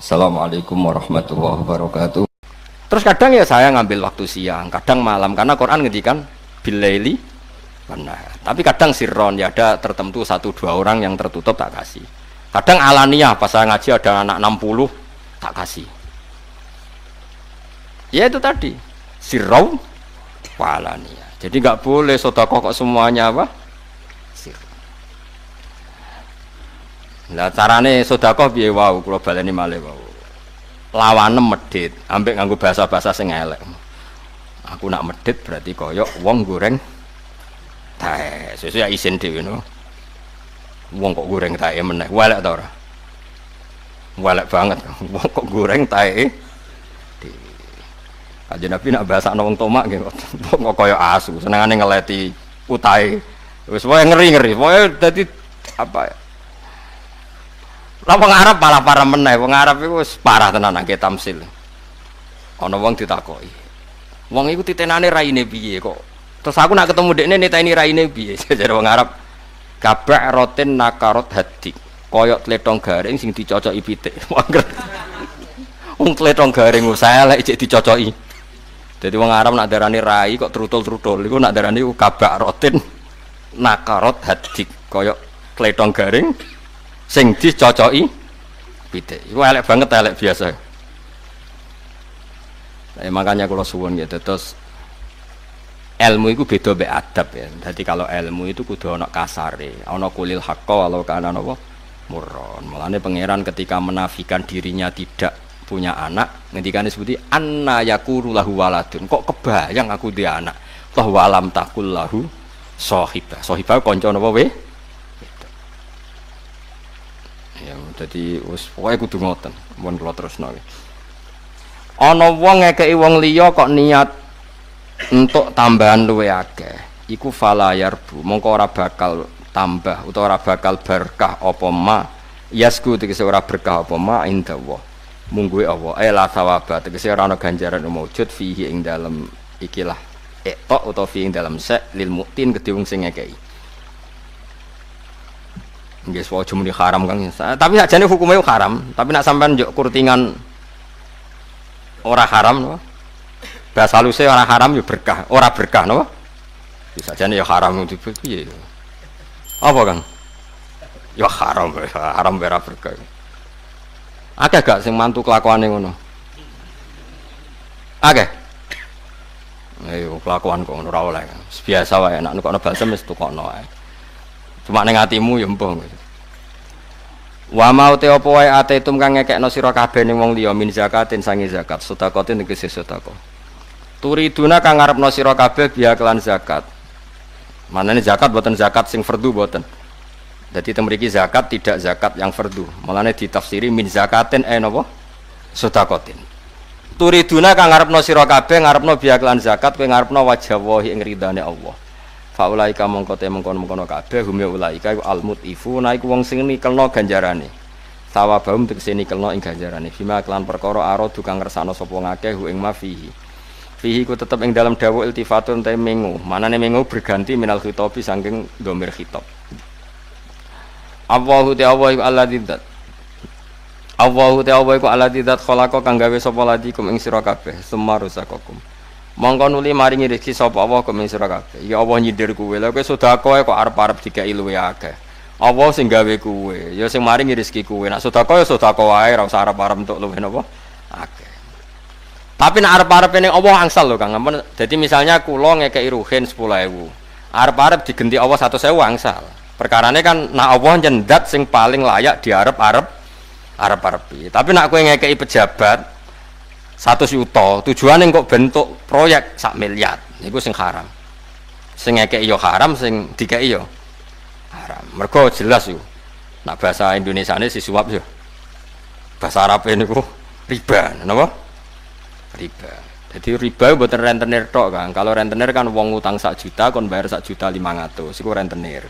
Assalamualaikum warahmatullahi wabarakatuh. Terus kadang ya saya ngambil waktu siang, kadang malam karena Quran ngendikan bilaili benar. Tapi kadang sirron ya ada tertentu satu dua orang yang tertutup tak kasih. Kadang alaniah pas saya ngaji ada anak 60 tak kasih. Ya itu tadi sirron alaniah. Jadi nggak boleh sedekah kok semuanya apa? Sirron. Lah carane sedekah piye wau kula baleni malih wau. Lawane medhit, ambek nganggo bahasa-bahasa sing elek. Aku nak medhit berarti koyok wong goreng tae. Sesuk ya isin dhewe no. Wong kok goreng tae meneh, welek ta ora? Welek banget. Wong kok goreng tae. Kanjeng Nabi nak bahasakno wong tomak nggih kok koyok asu, senengane ngeleti utahe. Wis wae ngeri-ngeri. Pokoke dadi apa ya? Lah wong Arab malah parah meneh, wong Arab iku wis parah tenan nang tamsil. Ana wong ditakoki. Wong iku titenane raine piye kok? Terus aku nak ketemu dekne niteni raine piye? Jare wong Arab kabak rotin nakarot hadi. Koyok tletong garing sing dicocoki pitik. Wong tletong garing elek cek dicocoki. Dadi wong Arab nak darani rai kok trutul-trutul iku nak darani kabak rotin nakarot hadi. Koyok tletong garing sing dicocoki pitik. Iku elek banget, elek biasa. Nah, makanya kalau suwun gitu terus ilmu itu beda be adab ya. Jadi kalau ilmu itu kudu ana kasare, ana kulil haqqo walau kana napa murron. Mulane pangeran ketika menafikan dirinya tidak punya anak, ngendikane seperti anna yakuru lahu waladun. Kok kebayang aku dia anak. Lah walam takul lahu sahibah. Sahibah kanca napa we? Ya, jadi wis pokoke kudu ngoten. Mun kula terusno. Ana wong ngekeki wong liya kok niat untuk tambahan luwe akeh. Iku falayarbu, mongko ora bakal tambah utawa ora bakal berkah apa ma. Yasku tegese ora berkah apa ma indallah. Mungguhe Allah. La sawaba tegese ora ana ganjaran maujud fihi ing dalem ikilah etok utawa fihi ing dalem sek lil muktin kedhe wong sing ngekeki. Nggih wae muni haram Kang. Tapi sakjane hukume haram, tapi nak sampean njuk kurtingan ora haram no. Bahasa haluse ora haram yo berkah, ora berkah no. Bisa jane yo haram itu piye. Apa Kang? Yo haram, haram ora berkah. Akeh gak sing mantu kelakuane ngono? Akeh. Ayo kelakuan kok ngono ora oleh. Biasa wae nek nukokno balsem wis tukokno wae. Cuma ning atimu ya mbah. Wa mau te apa wae atetum kang ngekekno sira kabeh ning wong liya min zakatin sangi zakat, sedekatin tegese sedekah. Turiduna kang ngarepno sira kabeh biya kelan zakat. Manane zakat boten zakat sing fardu boten. Dadi teng mriki zakat tidak zakat yang fardu. Mulane ditafsiri min zakatin napa? Sedekatin. Turiduna kang ngarepno sira kabeh ngarepno biya kelan zakat kowe ngarepno wajah wahi ing ridane Allah. Faulaika mongko te mengkono-mengkono kabeh hum ya ulaika iku almutifu naiku wong sing nikelno ganjarane. Sawabahum tegese nikelno ing ganjarane. Bima kelan perkara aradu kang ngersakno sapa ngakeh ing mafihi. Fihi ku tetep ing dalam dawuh iltifatun te mengu. Manane mengu berganti minal khitabi saking dhamir khitab. Allahu ta'ala iku alladzat. Allahu ta'ala iku alladzat khalaqa kang gawe sapa ladikum ing sira kabeh semarusakum. Mongko nuli maringi rezeki sapa Allah ing sira kabeh. Ya Allah nyindir kowe. Lha kowe sedekah kok arep-arep dikeki luwe akeh. Allah sing gawe kowe, ya sing maringi rezeki kowe. Nek sedekah ya sedekah wae, ora usah arep-arep entuk luwe napa akeh. Tapi nek arep-arep ning Allah angsal lho Kang. Dadi misalnya kula ngekeki ruhin 10.000. Arep-arep digenti Allah 100.000 angsal. Perkarane kan nek Allah nyendat sing paling layak diarep-arepi. Tapi nek kowe ngekeki pejabat 100 juta, tujuannya kok bentuk proyek 1 miliar, itu sing haram. Sing ngekeki yo haram, sing dikeki yo haram. Mergo jelas yo. Nak bahasa Indonesia ini si suap yo. Bahasa Arab ini ku riba, napa? Riba. Jadi riba mboten rentenir tok Kang. Kalau rentenir kan wong utang 1 juta kon bayar 1.500.000, iku rentenir.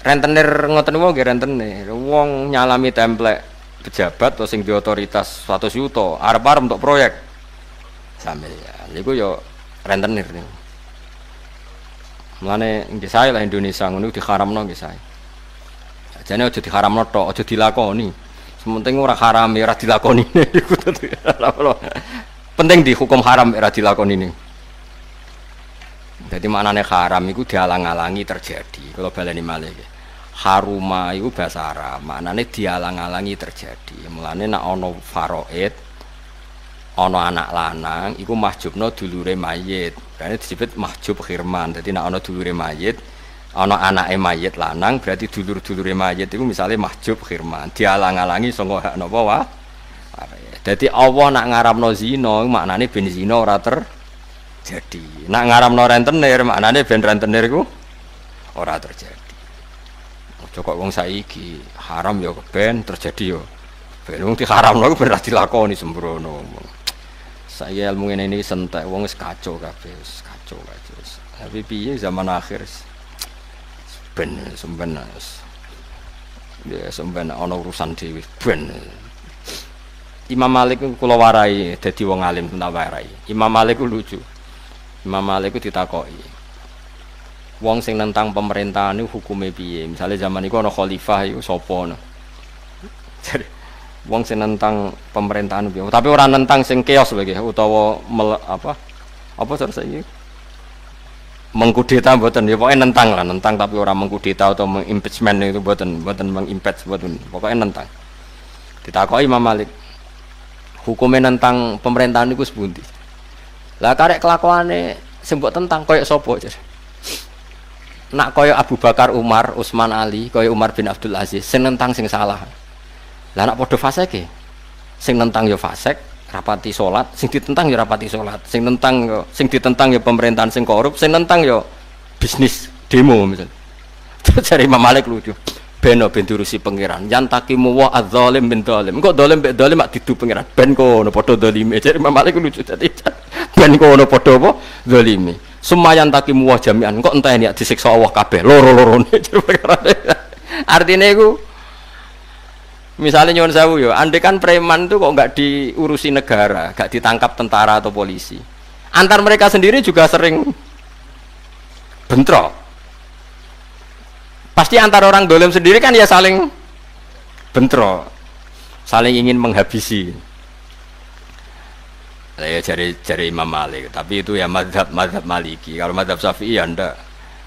Rentenir ngoten wae nggih rentenir. Wong nyalami template pejabat atau sing di otoritas 100 juta arep-arep untuk proyek sampe ya niku yo rentenir niku. Mulane nggih sae lah Indonesia ngono diharamno nggih sae. Jane aja diharamno tok, aja dilakoni. Sementing ora haram ora dilakoni. Penting di hukum haram ora dilakoni ini. Jadi maknanya haram itu dialang-alangi terjadi. Kalau baleni malih haruma itu bahasa Arab, maknanya dialang-alangi terjadi. Mulane nek ana faraid, ana anak lanang iku mahjubna dulure mayit. Berarti disebut mahjub khirman. Jadi nek ana dulure mayit, ana anake mayit lanang berarti dulur-dulure mayit iku misale mahjub khirman. Dialang-alangi saka hak napa wae. Dadi Allah nak ngaramno zina maknane ben zina ora terjadi. Nak ngaramno rentenir maknane ben rentenir iku ora terjadi. Kok wong saiki haram ya ben terjadi ya. Ben wong diharamno iku ben ora dilakoni sembrono. Saya ilmu ngene iki sentek wong wis kacau kabeh, kacau. Tapi piye zaman akhir ben semben ya semben ana urusan dhewe ben. Imam Malik kula warai dadi wong alim tak warai. Imam Malik ku lucu. Imam Malik ku ditakoki. Wong sing nentang pemerintahan itu hukume piye? Misalnya zaman iku ana khalifah iku sapa? Jadi wong sing nentang pemerintahan piye? Tapi ora nentang sing keos lagi utawa apa terus iki? Mengkudeta mboten ya pokoke nentang lah, nentang tapi ora mengkudeta atau mengimpeachment itu mboten mengimpeach mboten. Pokoke nentang. Ditakoki Imam Malik. Hukume nentang pemerintahan iku sepundi? Lah karek kelakuane sing mbok tentang koyo sapa? Nak koyo Abu Bakar, Umar, Utsman, Ali, koyo Umar bin Abdul Aziz, sing nentang sing salah. Lah nak padha fasike. Sing nentang ya fasik, rapati salat, sing ditentang ya rapati salat. Sing nentang ya sing ditentang ya pemerintahan sing korup, sing nentang ya bisnis demo misal. Terus cari Imam Malik lucu. Beno ben diurusi pangeran. Yan takimu wa adzalim bin zalim. Engko zalim mek zalim mak didu pangeran. Ben kono padha zalime. Cari Imam Malik lucu dadi. Ben kono padha apa? Zalime. Sumayan takimu wa jami'an kok enteni disiksa Allah kabeh loro-lorone. Artinya iku misalnya nyuwun sewu ya, andai kan preman itu kok enggak diurusi negara, enggak ditangkap tentara atau polisi. Antar mereka sendiri juga sering bentrok. Pasti antar orang dolim sendiri kan ya saling bentrok, saling ingin menghabisi. Ya jari Imam Malik, tapi itu ya mazhab Maliki. Kalau mazhab Syafi'i ya ndak.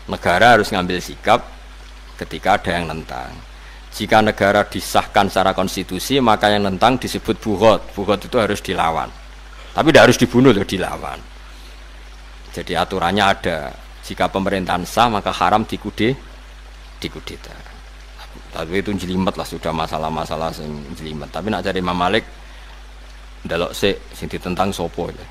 Negara harus ngambil sikap ketika ada yang nentang. Jika negara disahkan secara konstitusi, maka yang nentang disebut bughot. Bughot itu harus dilawan. Tapi tidak harus dibunuh, loh, dilawan. Jadi aturannya ada. Jika pemerintahan sah, maka haram dikudeta. Tapi itu jelimet lah, sudah masalah-masalah yang jelimet. Tapi nak cari Imam Malik, ndelok sing ditentang sapa ya.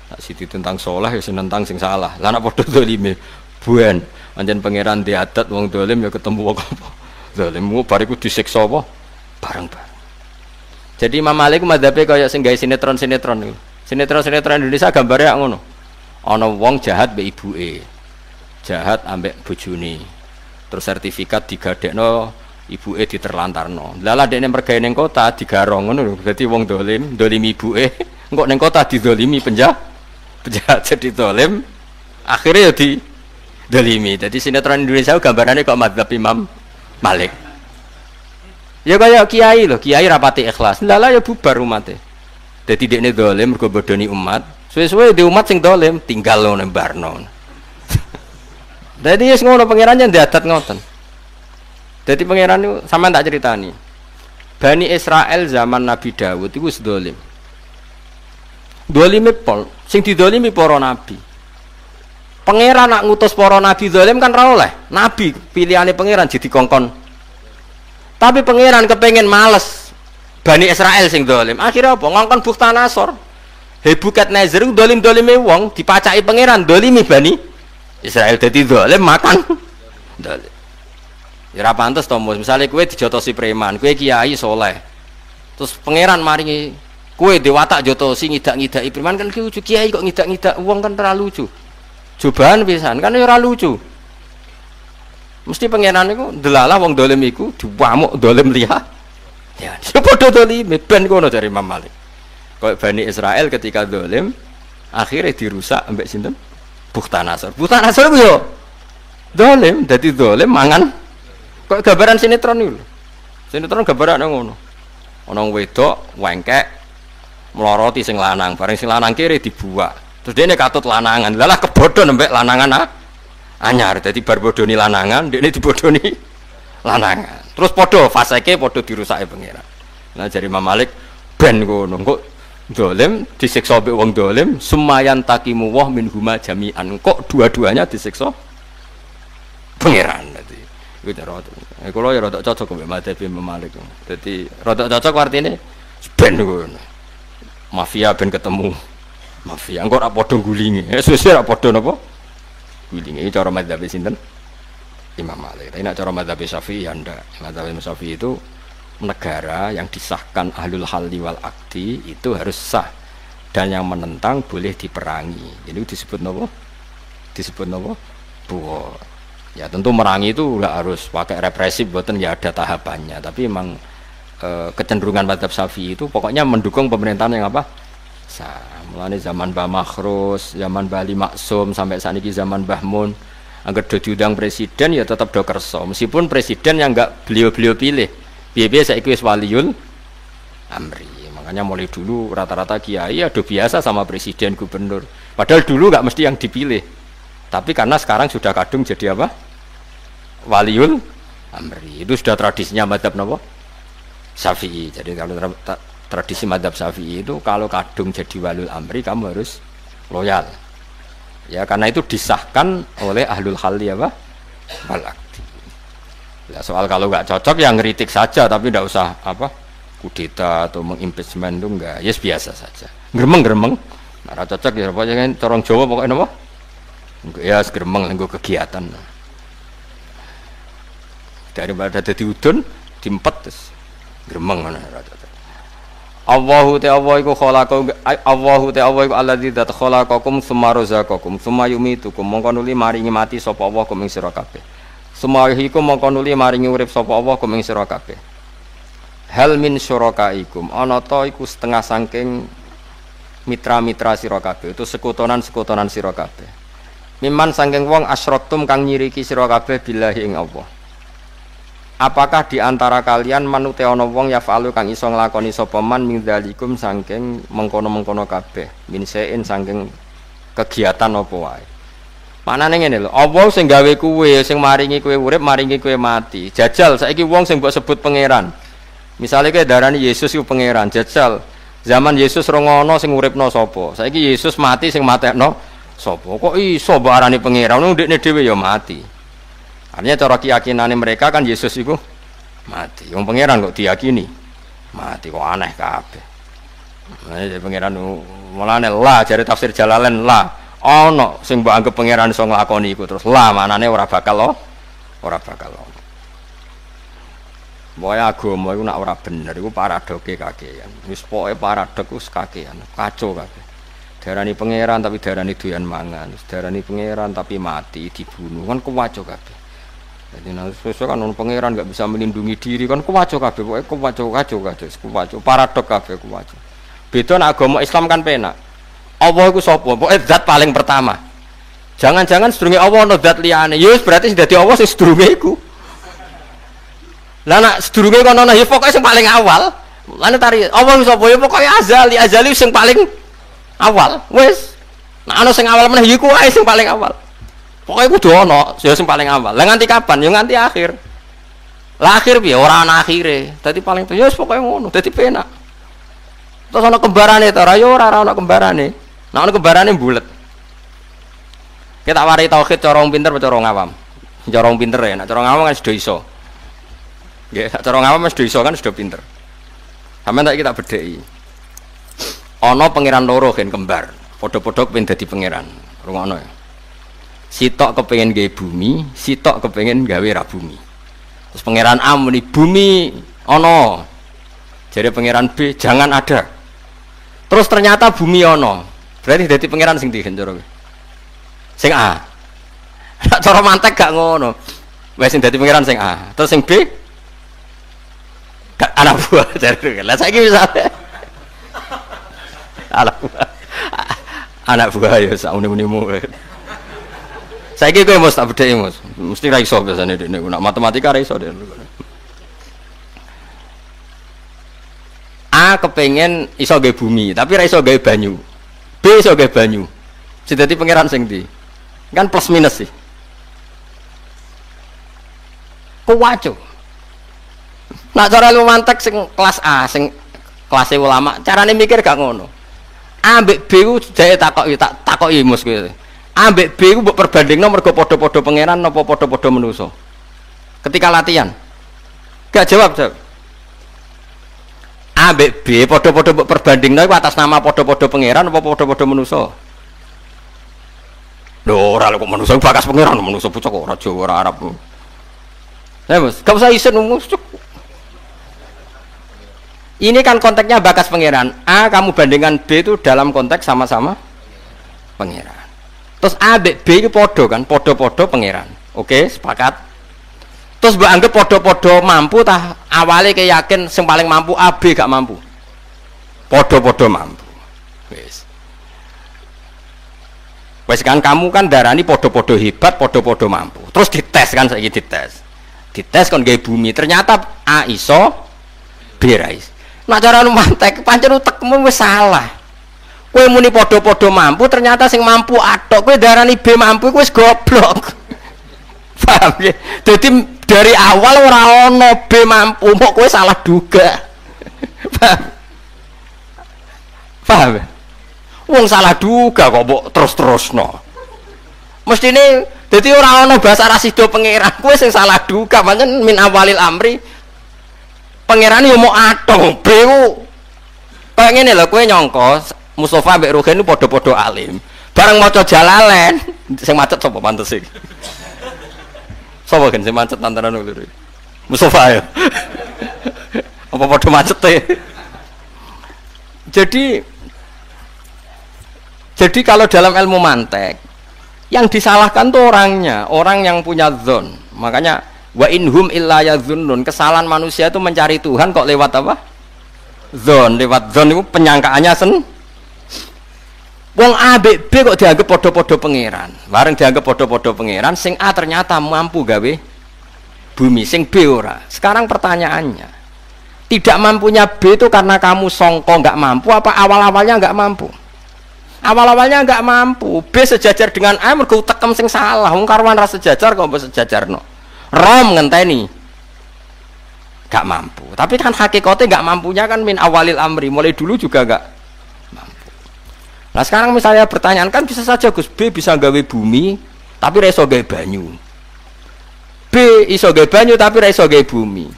Nek sing ditentang saleh ya sing nentang sing salah. Lah nek padha zalime buan, pancen pangeran di adat wong zalim ya ketemu wong apa. Zalimmu bariku disiksa apa? Bareng-bareng. Jadi Imam Malik madzhabe kaya sing gawe sinetron-sinetron niku. Sinetron-sinetron Indonesia gambare ngono. Ana wong jahat mbek ibuke. Jahat ambek bojone. Terus sertifikat digadekno ibuke diterlantarno. Lah dekne mergawe ning kota digarong ngono lho. Dadi wong dolim, dolimi ibuke, engko ning kota didolimi penjahat jadi dolim. Akhirnya ya didolimi. Dadi sinetron Indonesia gambarannya kok madzhab Imam Malik. Ya kaya kiai lho, kiai rapati ikhlas. Lah ya bubar umate. Dadi dekne dolim mergo bodoni umat. Suwe-suwe di umat sing dolim tinggal ngono barno. Dadi wis ngono pangerannya diadat ngoten. Jadi pangeran itu sama tak ceritani. Bani Israel zaman Nabi Dawud itu sedolim. Dolime pol, sing didolimi para nabi. Pangeran nak ngutus para nabi dolim kan ra oleh. Nabi pilihane pangeran jadi kongkon. Tapi pangeran kepengen males Bani Israel sing dolim. Akhirnya apa? Ngongkon Bukhtanasor. Hebukat Nazir dolim-dolime wong dipacaki pangeran dolimi Bani Israel dadi dolim makan dolim. Ya ora pantes to, misale kowe dijotosi preman, kowe kiai soleh. Terus pangeran maringi kowe dewatak jotosi ngidak-ngidaki preman kan lucu, kiai kok ngidak-ngidak wong kan ora lucu. Cobaan pisan kan ora lucu. Mesti pangeran iku delalah wong dolim iku diwamuk dolim liya. Ya, padha dolim ben kono jare Imam Malik. Kaya Bani Israel ketika dolim akhirnya dirusak ambek sinten? Bukhtanasor. Bukhtanasor ku yo dolim, dadi dolim mangan. Kok gambaran sinetron itu? Sinetron gambaran ngono. ana wedok wengkek mloroti sing lanang, bareng sing lanang kiri dibuak. Terus dene katut lanangan. Lah kebodo nembek lanangan anyar. Dadi bar bodoni lanangan, dene dibodoni lanangan. Terus padha faseke padha dirusake pangeran. Nah jari Imam Malik ben ngono kok dolim disiksa mbek wong dolim sumayan takimu wah min huma jami'an kok dua-duanya disiksa pangeran. Dadi iku cara kula ya rada cocok mbek madzhab Imam Malik. Dadi rada cocok artine ben ngono. Mafia ben ketemu mafia engko ora padha gulinge. Sesuk ora padha napa? Gulinge cara madzhab sinten? Imam Malik. Tapi nek cara madzhab Syafi'i ya ndak. Madzhab Syafi'i itu negara yang disahkan ahlul halli wal akdi itu harus sah dan yang menentang boleh diperangi. Ini disebut napa? Disebut napa? Buo. Ya tentu merangi itu nggak harus pakai represif, buatan ya ada tahapannya. Tapi memang kecenderungan madzhab Syafi'i itu pokoknya mendukung pemerintahan yang apa? Sah. Mulane zaman Mbah Makhrus, zaman Mbah Ali Maksum sampai saat ini zaman Mbah Mun, agar diundang presiden ya tetap do kerso. Meskipun presiden yang nggak beliau-beliau pilih. Biasa saya wis waliul amri. Makanya mulai dulu rata-rata kiai ada biasa sama presiden gubernur. Padahal dulu nggak mesti yang dipilih. Tapi karena sekarang sudah kadung jadi apa? Waliul amri. Itu sudah tradisinya madzhab napa? Syafi'i. Jadi kalau tradisi madzhab Syafi'i itu kalau kadung jadi waliul amri kamu harus loyal. Ya karena itu disahkan oleh ahlul halli apa? Wal akdi. Ya, soal kalau nggak cocok ya ngeritik saja tapi tidak usah apa kudeta atau mengimpeachment itu enggak, yes biasa saja. Gremeng nah cocok ya apa jangan corong Jawa pokoknya apa ya gremeng nggo kegiatan daripada dadi udun diempet terus gremeng ngono cocok. Allahu ta'ala iku khalaqakum Allahu ta'ala iku alladzi khalaqakum tsumma razaqakum tsumma yumitukum mongko nuli maringi mati sapa Allah kum ing sira kabeh. Sumahikum mongko nuli maringi urip sapa Allah kum ing sira kabeh. Hal min syurakaikum ana ta iku setengah saking mitra-mitra sira kabeh itu sekutonan-sekutonan sira kabeh. Miman saking wong asyraktum kang nyiriki sira kabeh billahi ing Allah. Apakah di antara kalian manute ana wong yafalu kang iso nglakoni sapa man min dzalikum saking mengkono-mengkono kabeh min sein saking kegiatan apa wae. Manane ngene lho, Allah sing gawe kuwe, sing maringi kuwe urip, maringi kuwe mati. Jajal saiki wong sing mbok sebut pangeran. Misale kowe darani Yesus iku pangeran, jajal. Zaman Yesus ora ngono sing uripno sapa. Saiki Yesus mati sing matekno sapa? Kok iso mbok arani pangeran? Ndekne dhewe ya mati. Artinya cara keyakinane mereka kan Yesus iku mati. Wong pangeran kok diyakini mati, kok aneh kabeh. Nah, pangeran mulane lah jare tafsir Jalalain lah. Ana sing mbok anggap pangeran iso nglakoni iku terus lah manane ora bakal lo. Boy agama iku nek ora bener iku paradoke kakean. Wis pokoke paradok wis kakean, kacau kabeh. Darani pangeran tapi darani doyan mangan, darani pangeran tapi mati dibunuh kan kewacok kabeh. Jadi nek sesuk kan pangeran enggak bisa melindungi diri kan kewacok kabeh, pokoke kewacok paradok kabeh kewacok. Beda nek agama Islam kan penak. Allah itu sapa? Pokoke zat paling pertama. Jangan-jangan sedurunge Allah ana zat liyane. Ya wis berarti sing dadi Allah sing sedurunge iku. Lah nek sedurunge kono ana ya pokoke sing paling awal. Lan tari Allah sapa ya pokoke azali sing paling awal. Wis. Nek ana sing awal meneh ya iku wae sing paling awal. Pokoke kudu ana ya sing paling awal. Lah nganti kapan? Ya nganti akhir. Lah akhir piye? Ora ana akhire. Dadi paling ya wis pokoke ngono. Dadi penak. Terus ana kembarane ta ora ya ora ana kembarane. Nah ana kembarane bulet. Kita warai tauhid cara wong pinter apa cara ngawam? Cara wong pinter ya, nek cara ngawam kan sudah iso. Nggih, nek cara ngawam sudah iso kan sudah pinter. Sampeyan tak kita bedheki. Ana pangeran loro gen kembar, padha-padha pengen dadi pangeran. Rungokno ya. Sitok kepengin gawe bumi, sitok kepengin gawe ra bumi. Terus pangeran A muni bumi ana. Jadi pangeran B jangan ada. Terus ternyata bumi ana. Berarti dadi pangeran sing ndi cara kowe? Sing A. Nek cara mantek gak ngono. Wes sing dadi pangeran sing A. Terus sing B gak anak buah jare. Lah saiki misale anak buah ya sak muni-munimu. Saiki kowe mesti tak bedheki Mas. Mesti ra iso biasane dekne nek matematika ra iso dekne. A kepengen iso gawe bumi, tapi ra iso gawe banyu. B iso gawe banyu. Jadi pangeran sing ndi? Kan plus minus sih. Kuwaco. Nak cara ilmu mantek sing kelas A, sing kelas ulama, carane mikir gak ngono. A mbek B ku dhek takoki mus kowe. A mbek B ku mbok perbandingno mergo padha-padha pangeran apa padha-padha manusa. Ketika latihan. Gak jawab. A mbek B padha-padha mbok perbandingno iku atas nama padha-padha pangeran apa padha-padha manusa? Lho ora kok manusa bakas pangeran, manusa pucuk kok ora Jawa ora Arab. Ya Mas, gak usah isin musuh. Ini kan konteksnya bakas pangeran. A kamu bandingkan B itu dalam konteks sama-sama pangeran. Terus A B itu podo kan, podo-podo pangeran. Oke, sepakat. Terus mbak anggap podo-podo mampu tah awalnya kayak yakin yang paling mampu A B gak mampu. Podo-podo mampu. Wes kan kamu kan darani podo-podo hebat, podo-podo mampu. Terus dites kan saiki dites. Dites kon gawe bumi. Ternyata A iso, B ra iso. Nah cara mantek pancen utekmu wis salah. Kowe muni padha-padha mampu ternyata sing mampu atok kowe darani B mampu kowe wis goblok. Paham ya? Dadi dari awal ora ana B mampu, kok kowe salah duga. Paham? Paham ya? Wong salah duga kok mbok terus-terusno. Mestine dadi ora ana bahasa rasido pangeran, kowe sing salah duga, pancen min awalil amri. Pangeran yo mau atong, bewu. Kayak ngene lho, kowe nyangka Mustofa mbek Rugen padha-padha alim. Bareng maca Jalalain, sing macet sapa pantes iki? Sapa gen sing macet antara loro? Mustofa ya. Apa padha macet e? Jadi kalau dalam ilmu mantek yang disalahkan tuh orangnya, orang yang punya zon. Makanya wa inhum illa yazunnun, kesalahan manusia itu mencari Tuhan kok lewat apa? Zon, lewat zon itu penyangkaannya wong A B B kok dianggap podo-podo pangeran. Bareng dianggap podo-podo pangeran, sing A ternyata mampu gawe bumi, sing B ora. Sekarang pertanyaannya, tidak mampunya B itu karena kamu songko nggak mampu apa awal-awalnya nggak mampu? Awal-awalnya nggak mampu. B sejajar dengan A mergo tekem sing salah. Wong karwan ra sejajar kok mbok sejajarno. Rom ngenteni gak mampu, tapi kan hakikatnya gak mampunya kan min awalil amri, mulai dulu juga gak mampu. Nah sekarang misalnya pertanyaan kan bisa saja Gus, B bisa gawe bumi tapi reso gawe banyu, B iso gawe banyu tapi reso gawe bumi.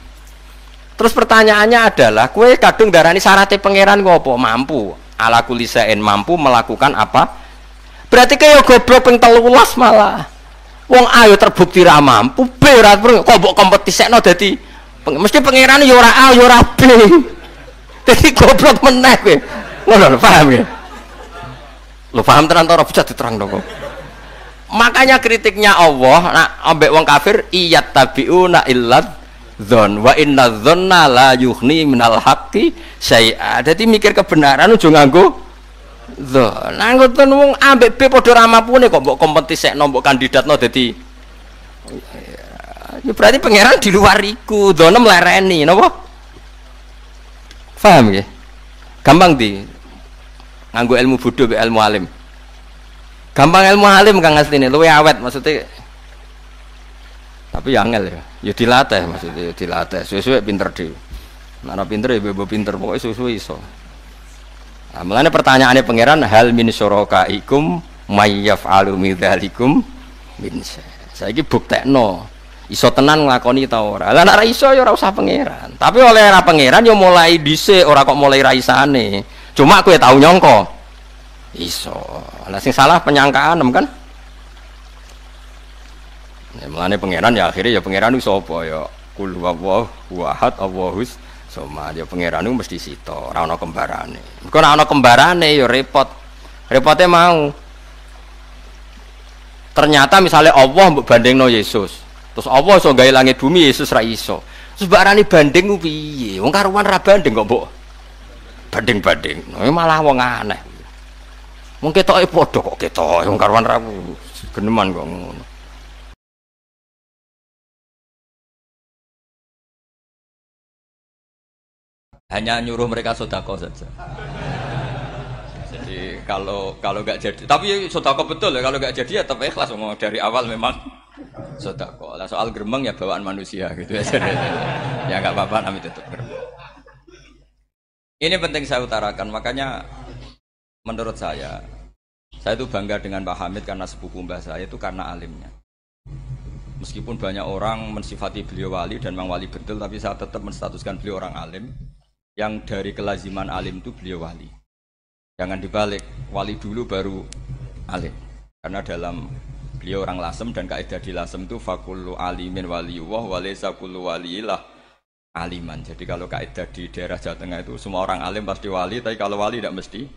Terus pertanyaannya adalah kue kadung darani syaratnya pangeran ngopo mampu ala kulisain, mampu melakukan apa? Berarti kayak goblok ping 13 malah. Wong A yo terbukti ra mampu, B ora kok mbok kompetisekno dadi mesti pangeran yo ora A yo ora B. Dadi goblok meneh kowe. Ngono lho, paham ya? Lho paham tenan ora bisa diterangno kok. Makanya kritiknya Allah nak ambek wong kafir iyat tabiuna illat dzon wa inna dzonna la yughni minal haqqi syai'a. Dadi mikir kebenaran ojo nganggo Zon, anggoten wong ambek B padha ra mampune kok mbok kompetisekno mbok kandidatno dadi. Ya berarti pangeran di luar iku, dzone mlereni napa? Paham nggih? Gampang di nganggo ilmu bodho mbek ilmu alim. Gampang ilmu alim Kang asline luwe awet maksudnya. Tapi ya angel ya. Ya dilatih maksudnya, ya dilatih. Suwe-suwe pinter dhewe. Nek pinter ya bebo pinter pokoke suwe-suwe iso. Nah, mulanya pertanyaannya pangeran hal min syurakaikum may yaf'alu min dzalikum min saiki buktekno iso tenan nglakoni ta ora. Lah nek ora iso ya ora usah pangeran. Tapi oleh ora pangeran ya mulai dhisik ora kok mulai ra isane. Cuma kowe tau nyangka iso. Lah sing salah penyangkaan kan. Ya mulane pangeran ya akhirnya ya pangeran iso apa ya kul huwallahu ahad Allahus somad ya pangeran itu mesti sito, ora ana kembarane. Mergo nek ana kembarane ya repot. Repote mau. Ternyata misalnya Allah mbok bandingno Yesus. Terus Allah iso gawe langit bumi, Yesus ra iso. Terus barani banding ku piye? Wong karuan ra banding kok mbok banding-banding. Malah wong aneh. Wong ketoke padha kok ketok, wong karuan ra geneman kok ngono. hanya nyuruh mereka sedekah saja. Jadi kalau nggak jadi, tapi sedekah betul ya, kalau nggak jadi ya tetap ikhlas, ngomong dari awal memang sedekah. Lah soal gremeng ya bawaan manusia gitu ya. Ya nggak apa-apa, kami tetap gremeng. Ini penting saya utarakan, makanya menurut saya itu bangga dengan Pak Hamid karena sepupu mbah saya itu karena alimnya. Meskipun banyak orang mensifati beliau wali dan memang wali betul, tapi saya tetap menstatuskan beliau orang alim yang dari kelaziman alim itu beliau wali. Jangan dibalik, wali dulu baru alim. Karena dalam beliau orang Lasem dan kaidah di Lasem itu fakullu alimin waliyullah walaysa kullu waliillah aliman. Jadi kalau kaidah di daerah Jawa Tengah itu semua orang alim pasti wali, tapi kalau wali tidak mesti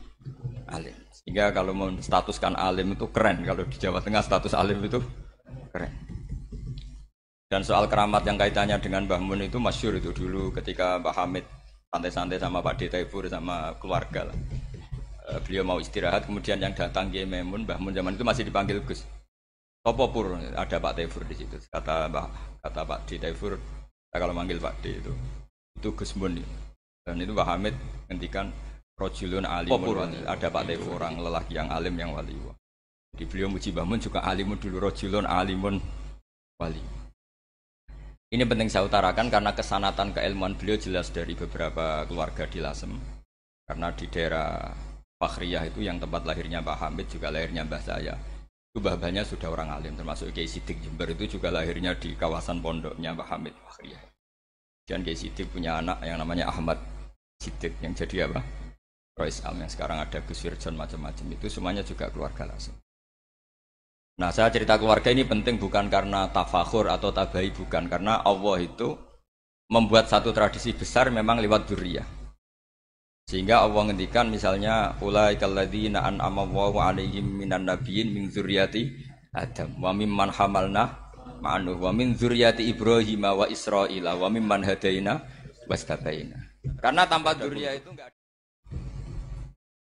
alim. Sehingga kalau menstatuskan alim itu keren. Kalau di Jawa Tengah status alim itu keren. Dan soal keramat yang kaitannya dengan Mbah Mun itu masyhur itu dulu ketika Mbah Hamid santai-santai sama Pak Taifur sama keluarga lah. Beliau mau istirahat, kemudian yang datang Kiai Maimun, Mbah Mun zaman itu masih dipanggil Gus. Topo pur, ada Pak Taifur di situ. Kata Pak Taifur, kalau manggil Pak D itu Gus Mun. Dan itu Mbah Hamid ngendikan rojulun alimun, ada Pak Taifur orang lelaki yang alim yang wali. Jadi beliau muji Mbah Mun juga alimun dulu, rojulun alimun wali. Ini penting saya utarakan karena kesanatan keilmuan beliau jelas dari beberapa keluarga di Lasem. Karena di daerah Fakhriyah itu yang tempat lahirnya Pak Hamid juga lahirnya mbah saya. Itu mbah-mbahnya sudah orang alim, termasuk Kiai Sidik Jember itu juga lahirnya di kawasan pondoknya Pak Hamid Fakhriyah. Dan Kiai Sidik punya anak yang namanya Ahmad Sidik yang jadi apa? Rois Am yang sekarang ada Gus Wirjon macam-macam itu semuanya juga keluarga Lasem. Nah, saya cerita keluarga ini penting bukan karena tafakhur atau tabai, bukan, karena Allah itu membuat satu tradisi besar memang lewat dzurriyyah. Sehingga Allah ngendikan misalnya ulaikal ladzina an'ama Allahu 'alaihim minan nabiyyin min dzurriyyati Adam wa mimman hamalna ma'anuh wa min dzurriyyati Ibrahim wa Israila wa mimman hadaina wastabaina. Karena tanpa dzurriyyah itu enggak ada.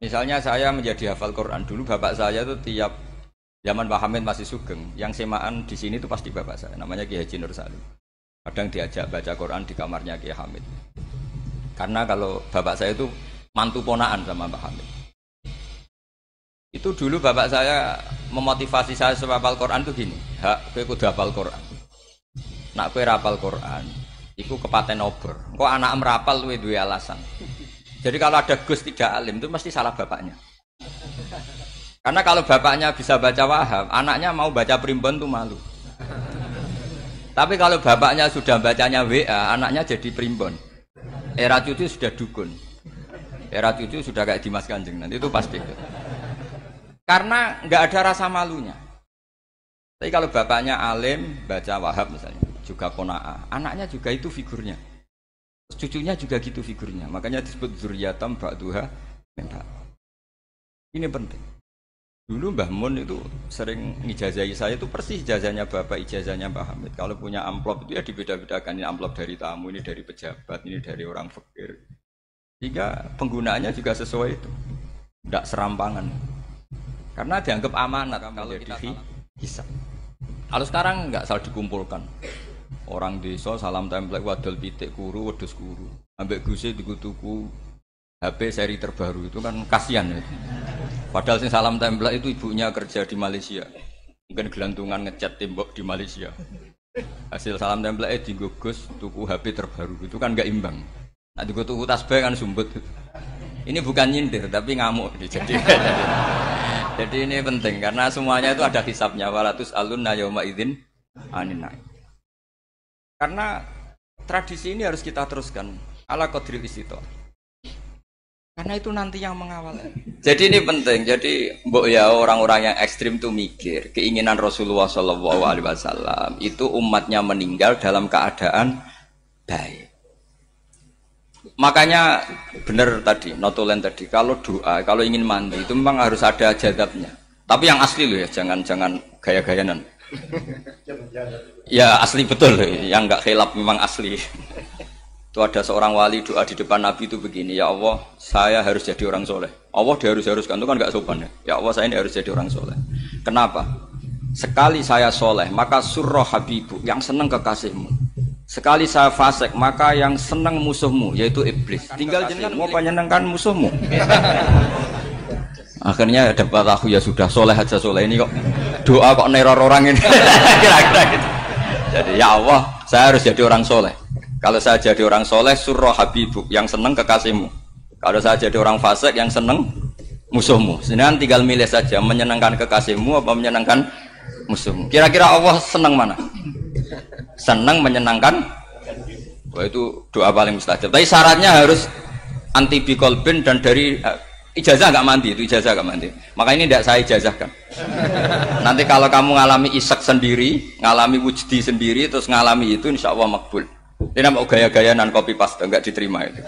Misalnya saya menjadi hafal Quran dulu, bapak saya itu tiap zaman Pak Hamid masih sugeng, yang semaan di sini itu pasti bapak saya, namanya Kiai Haji Nur Salim. Kadang diajak baca Quran di kamarnya Kiai Hamid. Karena kalau bapak saya itu mantu ponaan sama Pak Hamid. Itu dulu bapak saya memotivasi saya supaya hafal Quran itu gini, kowe kudu hafal Quran. Nak kowe rapal Quran, iku kepaten obor. Kok anak merapal luwe duwe alasan. Jadi kalau ada Gus tidak alim itu mesti salah bapaknya. Karena kalau bapaknya bisa baca Wahab, anaknya mau baca primbon tuh malu. Tapi kalau bapaknya sudah bacanya WA, anaknya jadi primbon. Era cucu sudah dukun. Era cucu sudah kayak Dimas Kanjeng, nanti itu pasti. Karena nggak ada rasa malunya. Tapi kalau bapaknya alim, baca Wahab misalnya, juga qanaah, anaknya juga itu figurnya. Cucunya juga gitu figurnya. Makanya disebut dzurriyyatam ba'duha min ba'd. Ini penting. Dulu Mbah Mun itu sering ngijazahi saya itu persis ijazahnya bapak, ijazahnya Mbah Hamid. Kalau punya amplop itu ya dibeda-bedakan, ini amplop dari tamu, ini dari pejabat, ini dari orang fakir. Sehingga penggunaannya juga sesuai itu, tidak serampangan. Karena dianggap amanat kalau kita hisab. Kalau sekarang nggak salah dikumpulkan. Orang desa salam template wadol pitik kuru, wedhus kuru. Ambek guse tuku HP seri terbaru itu kan kasihan ya. Padahal sing salam template itu ibunya kerja di Malaysia. Mungkin gelantungan ngecat tembok di Malaysia. Hasil salam template digugus tuku HP terbaru itu kan enggak imbang. Nah tuku tasbih kan sumbut. Ini bukan nyindir tapi ngamuk. Jadi ini penting karena semuanya itu ada hisabnya. Walatus alunna yauma idzin anin. Karena tradisi ini harus kita teruskan ala qadril istithaq. Karena itu nanti yang mengawal. Jadi ini penting. Jadi mbok ya orang-orang yang ekstrim tuh mikir keinginan Rasulullah SAW itu umatnya meninggal dalam keadaan baik. Makanya benar tadi, notulen tadi. Kalau doa, kalau ingin mandi itu memang harus ada jadabnya. Tapi yang asli loh ya, jangan gaya-gayanan. Ya asli betul, yang nggak khilaf memang asli. Itu ada seorang wali doa di depan Nabi itu begini, ya Allah, saya harus jadi orang soleh. Allah diharus-haruskan itu kan nggak sopan ya. Ya Allah, saya ini harus jadi orang soleh. Kenapa? Sekali saya soleh, maka surroh habibu, yang senang kekasihmu. Sekali saya fasik, maka yang senang musuhmu yaitu iblis. Tinggal jenengan mau menyenangkan musuhmu. Akhirnya dapat aku ya sudah soleh aja soleh ini kok doa kok neror orang ini. Kira-kira gitu. Jadi ya Allah, saya harus jadi orang soleh. Kalau saya jadi orang soleh, surah habibuk yang senang kekasihmu. Kalau saya jadi orang fasik yang senang musuhmu. Sedangkan tinggal milih saja menyenangkan kekasihmu apa menyenangkan musuhmu. Kira-kira Allah senang mana? Senang menyenangkan. Wah itu doa paling mustajab. Tapi syaratnya harus anti bikolbin dan dari ijazah nggak mandi, itu ijazah nggak mandi. Maka ini tidak saya ijazahkan. Nanti kalau kamu ngalami isak sendiri, ngalami wujdi sendiri, terus ngalami itu, insya Allah makbul. Ini namanya gaya-gaya non copy paste, nggak diterima itu.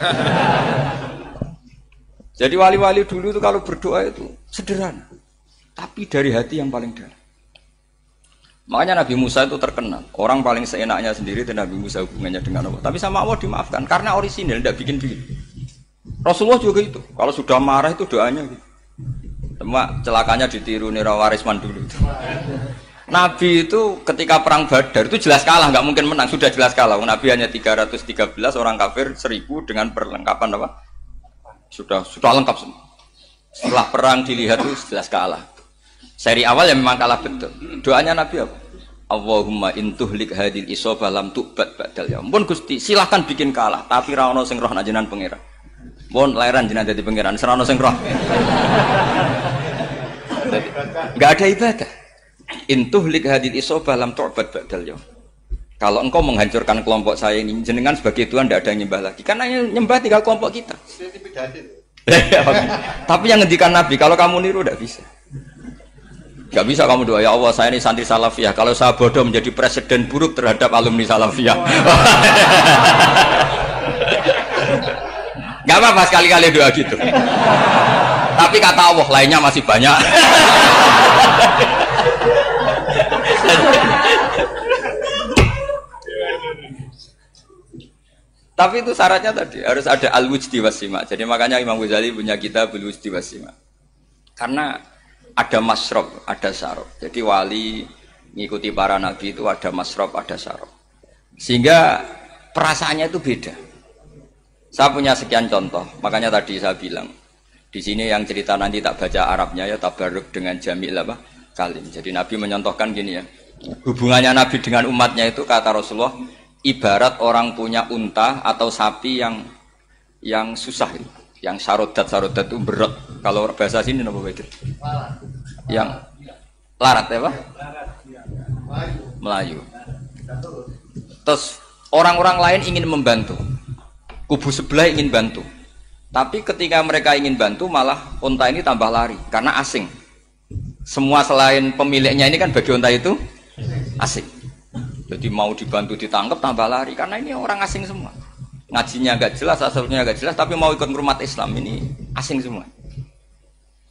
Jadi wali-wali dulu itu kalau berdoa itu sederhana, tapi dari hati yang paling dalam. Makanya Nabi Musa itu terkenal. Orang paling seenaknya sendiri itu Nabi Musa hubungannya dengan Allah. Tapi sama Allah dimaafkan karena orisinil, tidak bikin-bikin. Rasulullah juga itu. Kalau sudah marah itu doanya gitu. Cuma celakanya ditiru Nira Warisman dulu itu. Nabi itu ketika perang Badar itu jelas kalah, nggak mungkin menang, sudah jelas kalah. Nabi hanya 313, orang kafir 1000 dengan perlengkapan apa? Sudah lengkap semua. Setelah perang dilihat itu jelas kalah. Seri awal yang memang kalah betul. Doanya Nabi apa? Allahumma intuhlik hadil isobah lam tu'bad ba'dal yaum. Pun Gusti, silahkan bikin kalah, tapi ra ono sing roh nak jenengan pangeran. Pun lahiran jenengan dadi pangeran, ora ono sing roh. Enggak ada ibadah. Intuhlik hadil isobah lam tu'bad ba'dal yaum. Kalau engkau menghancurkan kelompok saya ini, jenengan sebagai Tuhan tidak ada yang nyembah lagi. Karena yang nyembah tinggal kelompok kita. Tapi yang ngendikan Nabi, kalau kamu niru tidak bisa. Gak bisa kamu doa, ya Allah saya ini santri salafiyah, kalau saya bodoh menjadi presiden buruk terhadap alumni salafiyah. Gak apa-apa sekali-kali doa gitu. Tapi kata Allah lainnya masih banyak. Tapi itu syaratnya tadi harus ada al-wujdi wasima. Jadi makanya Imam Ghazali punya kitab al-wujdi wasima. Karena ada masrob, ada syarab. Jadi wali ngikuti para nabi itu ada masrob, ada syarab. Sehingga perasaannya itu beda. Saya punya sekian contoh. Makanya tadi saya bilang di sini yang cerita nanti tak baca Arabnya ya tabarruk dengan jamil apa kalim. Jadi Nabi menyontohkan gini ya. Hubungannya Nabi dengan umatnya itu kata Rasulullah ibarat orang punya unta atau sapi yang susah itu. Yang sarodat itu berat. Kalau bahasa sini apa begitu? Yang larat ya Pak? Melayu. Terus orang-orang lain ingin membantu. Kubu sebelah ingin bantu. Tapi ketika mereka ingin bantu malah unta ini tambah lari karena asing. Semua selain pemiliknya ini kan bagi unta itu asing. Jadi mau dibantu ditangkap tambah lari karena ini orang asing semua. Ngajinya agak jelas, asalnya agak jelas, tapi mau ikut umat Islam ini asing semua.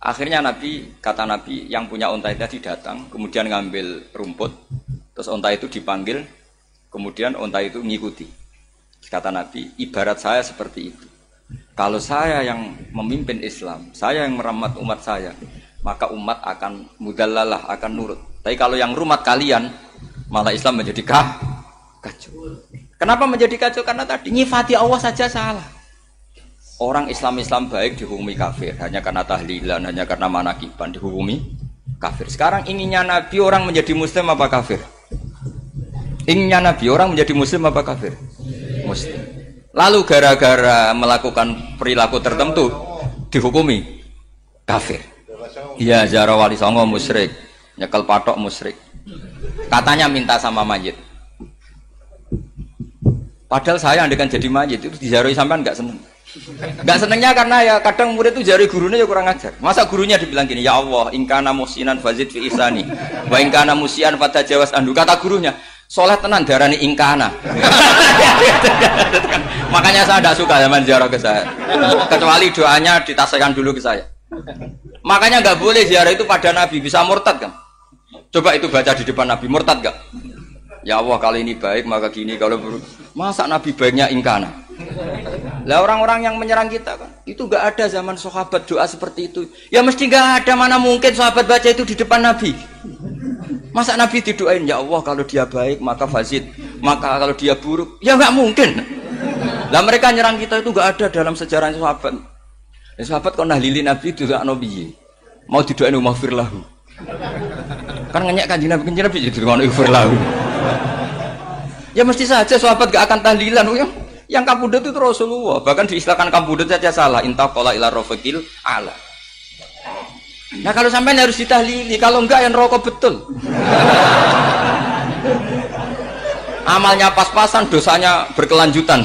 Akhirnya kata Nabi yang punya unta itu tadi datang, kemudian ngambil rumput, terus unta itu dipanggil, kemudian unta itu ngikuti. Kata Nabi, ibarat saya seperti itu. Kalau saya yang memimpin Islam, saya yang merawat umat saya, maka umat akan mudallalah, akan nurut. Tapi kalau yang rumat kalian, malah Islam menjadi kacau. Kenapa menjadi kacau? Karena tadi nyifati Allah saja salah. Orang Islam baik dihukumi kafir hanya karena tahlilan, hanya karena manakiban dihukumi kafir. Sekarang inginnya Nabi orang menjadi Muslim apa kafir? Inginnya Nabi orang menjadi Muslim apa kafir? Muslim. Lalu gara-gara melakukan perilaku tertentu dihukumi kafir. Iya, ziarah wali songo musyrik, nyekel patok musyrik. Katanya minta sama mayit. Padahal saya andekan jadi mayit itu dijaroi sampean nggak seneng. Nggak senengnya karena ya kadang murid itu jaroi gurunya ya kurang ajar. Masa gurunya dibilang gini, ya Allah, ingkana musinan fazid fi ihsani, wa ingkana musian fatajawas andu. Kata gurunya, soleh tenan darani ingkana. Makanya saya tidak suka zaman ziarah ke saya. Kecuali doanya ditasihkan dulu ke saya. Makanya nggak boleh ziarah itu pada Nabi, bisa murtad kan? Coba itu baca di depan Nabi, murtad nggak? Ya Allah kali ini baik maka gini, kalau buruk masa Nabi baiknya ingkana. Lah orang-orang yang menyerang kita kan itu gak ada zaman sahabat doa seperti itu. Ya mesti gak ada, mana mungkin sahabat baca itu di depan Nabi. Masa Nabi didoain, ya Allah kalau dia baik maka fazid Maka kalau dia buruk, ya nggak mungkin. Lah mereka nyerang kita itu nggak ada dalam sejarah sahabat. Ya, sahabat kok nahlili Nabi itu gak nabi. Mau didoain maghfir lahu. Kan ngenyek kanjeng Nabi jadi ngono maghfir lahu. Ya mesti saja sahabat gak akan tahlilan. Yang kabudut itu Rasulullah. Bahkan diistilahkan kabudut saja salah. Intaqala ila rafiqil ala. Nah kalau sampai harus ditahlili, kalau enggak yang rokok betul. Amalnya pas-pasan, dosanya berkelanjutan.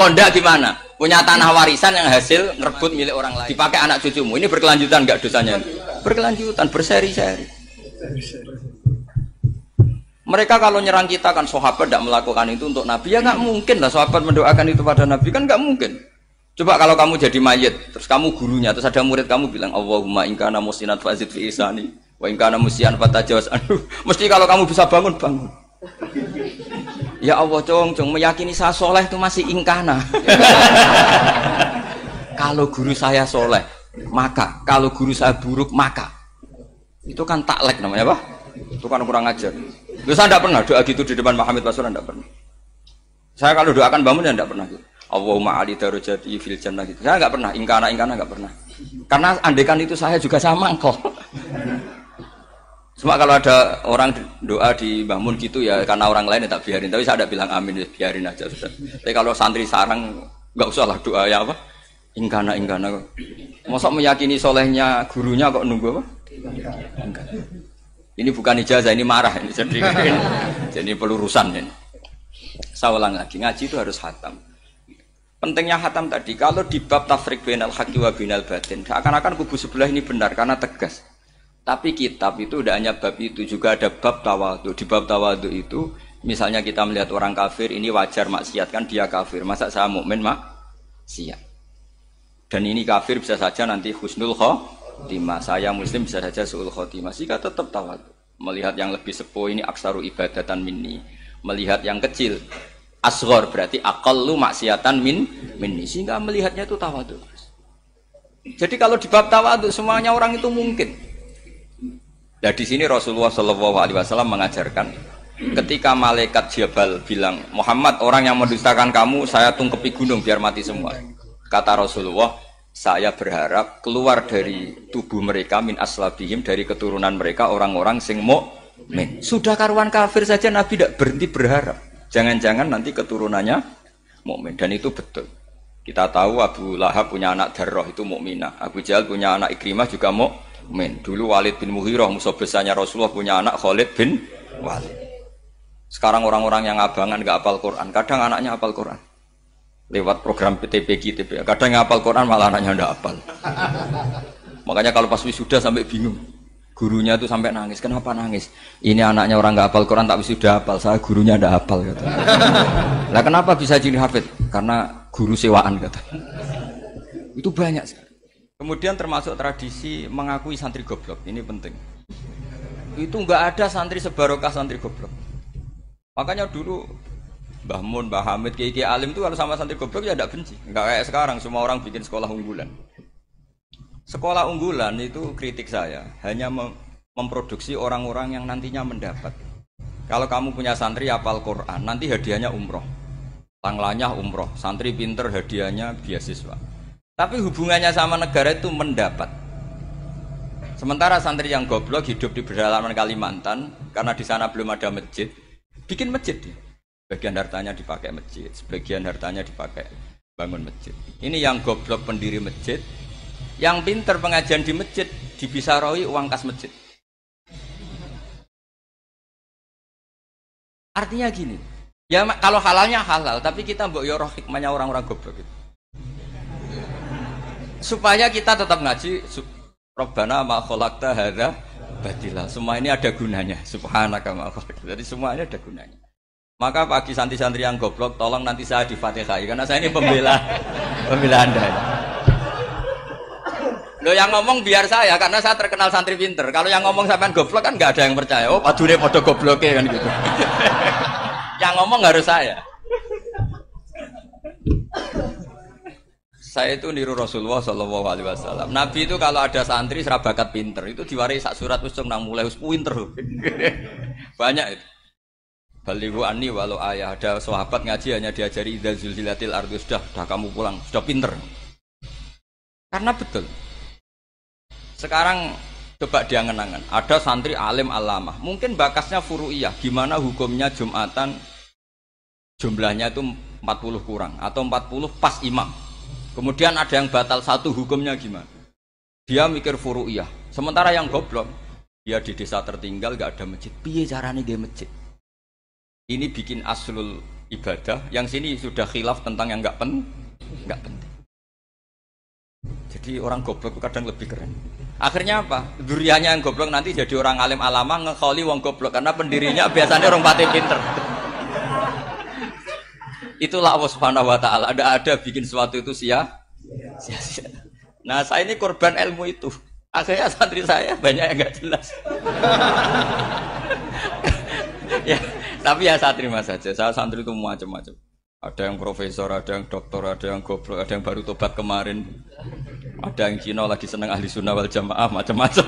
Kondak gimana? Punya tanah warisan yang hasil ngerebut milik orang lain, dipakai anak cucumu, ini berkelanjutan enggak dosanya? Berkelanjutan, berseri-seri. Mereka kalau nyerang kita kan sahabat tidak melakukan itu untuk Nabi, ya nggak mungkin lah sahabat mendoakan itu pada Nabi, kan nggak mungkin. Coba kalau kamu jadi mayit, terus kamu gurunya, terus ada murid kamu bilang Allahumma in kana musinat fazid fi isani wa in kana musian fatajawaz anhu. Mesti kalau kamu bisa bangun. Ya Allah, cong meyakini saya soleh itu masih ingkana. Kalau guru saya soleh, maka kalau guru saya buruk, maka itu kan taklek namanya, apa? Itu kan kurang ajar. Saya tidak pernah doa gitu di depan Muhammad Rasulullah, tidak pernah. Saya kalau doakan bangun ya tidak pernah gitu. Allahumma ali darajati fil jannah gitu. Saya enggak pernah, ingkana enggak pernah. Karena andekan itu saya juga sama engkau. Cuma kalau ada orang doa di Mbah Mun gitu ya karena orang lain ya tak biarin. Tapi saya ada bilang amin, ya biarin aja sudah. Tapi kalau santri sarang enggak usah lah doa ya apa? Ingkana. Masa meyakini solehnya gurunya kok nunggu apa? Enggak. Ini bukan ijazah, ini marah ini. Jadi pelurusan ini. Saya ulang lagi, ngaji itu harus khatam. Pentingnya khatam tadi, kalau di bab tafriq bainal haqqi wa bainal batin, akan kubu sebelah ini benar karena tegas. Tapi kitab itu tidak hanya bab itu, juga ada bab tawadhu. Di bab tawadhu itu, misalnya kita melihat orang kafir, ini wajar maksiat kan dia kafir. Masa saya mukmin maksiat? Dan ini kafir bisa saja nanti husnul khotimah. Saya muslim bisa saja su'ul khotimah. Jika tetap tawadhu. Melihat yang lebih sepuh ini aksaru ibadatan minni. Melihat yang kecil asghar berarti aqallu maksiatan minni, sehingga melihatnya itu tawadhu. Jadi kalau di bab tawadhu semuanya orang itu mungkin. Nah di sini Rasulullah Shallallahu Alaihi Wasallam mengajarkan ketika malaikat Jabal bilang Muhammad orang yang mendustakan kamu saya tungkepi gunung biar mati semua. Kata Rasulullah saya berharap keluar dari tubuh mereka min aslabihim dari keturunan mereka orang-orang sing mukmin. Sudah karuan kafir saja Nabi tidak berhenti berharap. Jangan-jangan nanti keturunannya mukmin dan itu betul. Kita tahu Abu Lahab punya anak Darrah itu mukminah. Abu Jahal punya anak Ikrimah juga mukmin. Dulu Walid bin Mughirah musuh besarnya Rasulullah punya anak Khalid bin Walid. Sekarang orang-orang yang abangan nggak hafal Quran, kadang anaknya hafal Quran. Lewat program PTPG, kadang yang hafal Quran malah anaknya nggak hafal. Makanya kalau pas wisuda sampai bingung. Gurunya itu sampai nangis. Kenapa nangis? Ini anaknya orang nggak hafal Quran tak wisuda hafal. Saya gurunya nggak hafal kata. Lah kenapa bisa jadi hafid? Karena guru sewaan kata. Itu banyak sekali. Kemudian termasuk tradisi mengakui santri goblok. Ini penting. Itu nggak ada santri sebarokah santri goblok. Makanya dulu Mbah Mun, Mbah Hamid, Kiai Alim itu kalau sama santri goblok ya tidak benci. Nggak kayak sekarang semua orang bikin sekolah unggulan. Sekolah unggulan itu kritik saya hanya memproduksi orang-orang yang nantinya mendapat. Kalau kamu punya santri hafal Quran, nanti hadiahnya umroh, tanglanya umroh, santri pinter hadiahnya beasiswa. Tapi hubungannya sama negara itu mendapat. Sementara santri yang goblok hidup di pedalaman Kalimantan karena di sana belum ada masjid, bikin masjid dia. Sebagian hartanya dipakai masjid, sebagian hartanya dipakai bangun masjid. Ini yang goblok pendiri masjid. Yang pinter pengajian di masjid dibisarawi uang kas masjid. Artinya gini, ya kalau halalnya halal, tapi kita mbok yo roh hikmahnya orang-orang goblok gitu. Supaya kita tetap ngaji Rabbana ma khalaqta hadza batila. Semua ini ada gunanya. Subhanaka ma khalaqta. Jadi semua ini ada gunanya. Maka bagi santri-santri yang goblok, tolong nanti saya di Fatihah karena saya ini pembela Anda. Lo yang ngomong biar saya, karena saya terkenal santri pinter. Kalau yang ngomong sampean goblok kan nggak ada yang percaya. Oh, padune podo gobloknya kan gitu. Yang ngomong harus saya. Saya itu niru Rasulullah Shallallahu Alaihi Wasallam. Nabi itu kalau ada santri serabakat pinter itu diwaris sak surat usum nang mulai pinter. Banyak itu. Balighu anni walau ayah, ada sahabat ngaji hanya diajari idza zulzilatil ardu, sudah kamu pulang, sudah pinter. Karena betul. Sekarang coba diangen-angen, ada santri alim alamah, mungkin bakasnya furu'iyah, gimana hukumnya Jumatan jumlahnya itu 40 kurang atau 40 pas imam. Kemudian ada yang batal satu, hukumnya gimana? Dia mikir furu'iyah. Sementara yang goblok, dia di desa tertinggal gak ada masjid. Piye caranya dia masjid? Ini bikin aslul ibadah, yang sini sudah khilaf tentang yang enggak penting. Jadi orang goblok kadang lebih keren. Akhirnya apa? Duriannya yang goblok nanti jadi orang alim alama ngekholi wong goblok karena pendirinya biasanya orang pati pinter. Itulah Allah Subhanahu wa taala. Ada bikin sesuatu itu sia-sia. Nah, saya ini korban ilmu itu. Akhirnya santri saya banyak yang enggak jelas. Ya, tapi ya saya terima saja. Saya santri itu macam-macam. Ada yang profesor, ada yang doktor, ada yang goblok, ada yang baru tobat kemarin, ada yang Cina lagi seneng ahli sunnah wal jamaah, macam-macam.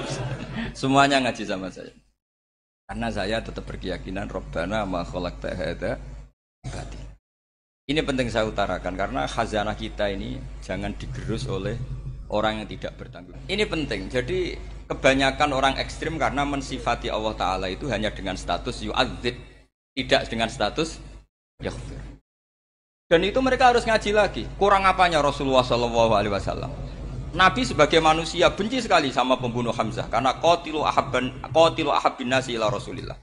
Semuanya ngaji sama saya. Karena saya tetap berkeyakinan Rabbana ma khalaqta hadza batil. Ini penting saya utarakan karena khazanah kita ini jangan digerus oleh orang yang tidak bertanggung. Ini penting. Jadi kebanyakan orang ekstrim karena mensifati Allah Ta'ala itu hanya dengan status yu'adzib, tidak dengan status yaghfir. Dan itu mereka harus ngaji lagi. Kurang apanya Rasulullah SAW? Nabi sebagai manusia benci sekali sama pembunuh Hamzah karena qatilu ahabbin nasi ila Rasulillah.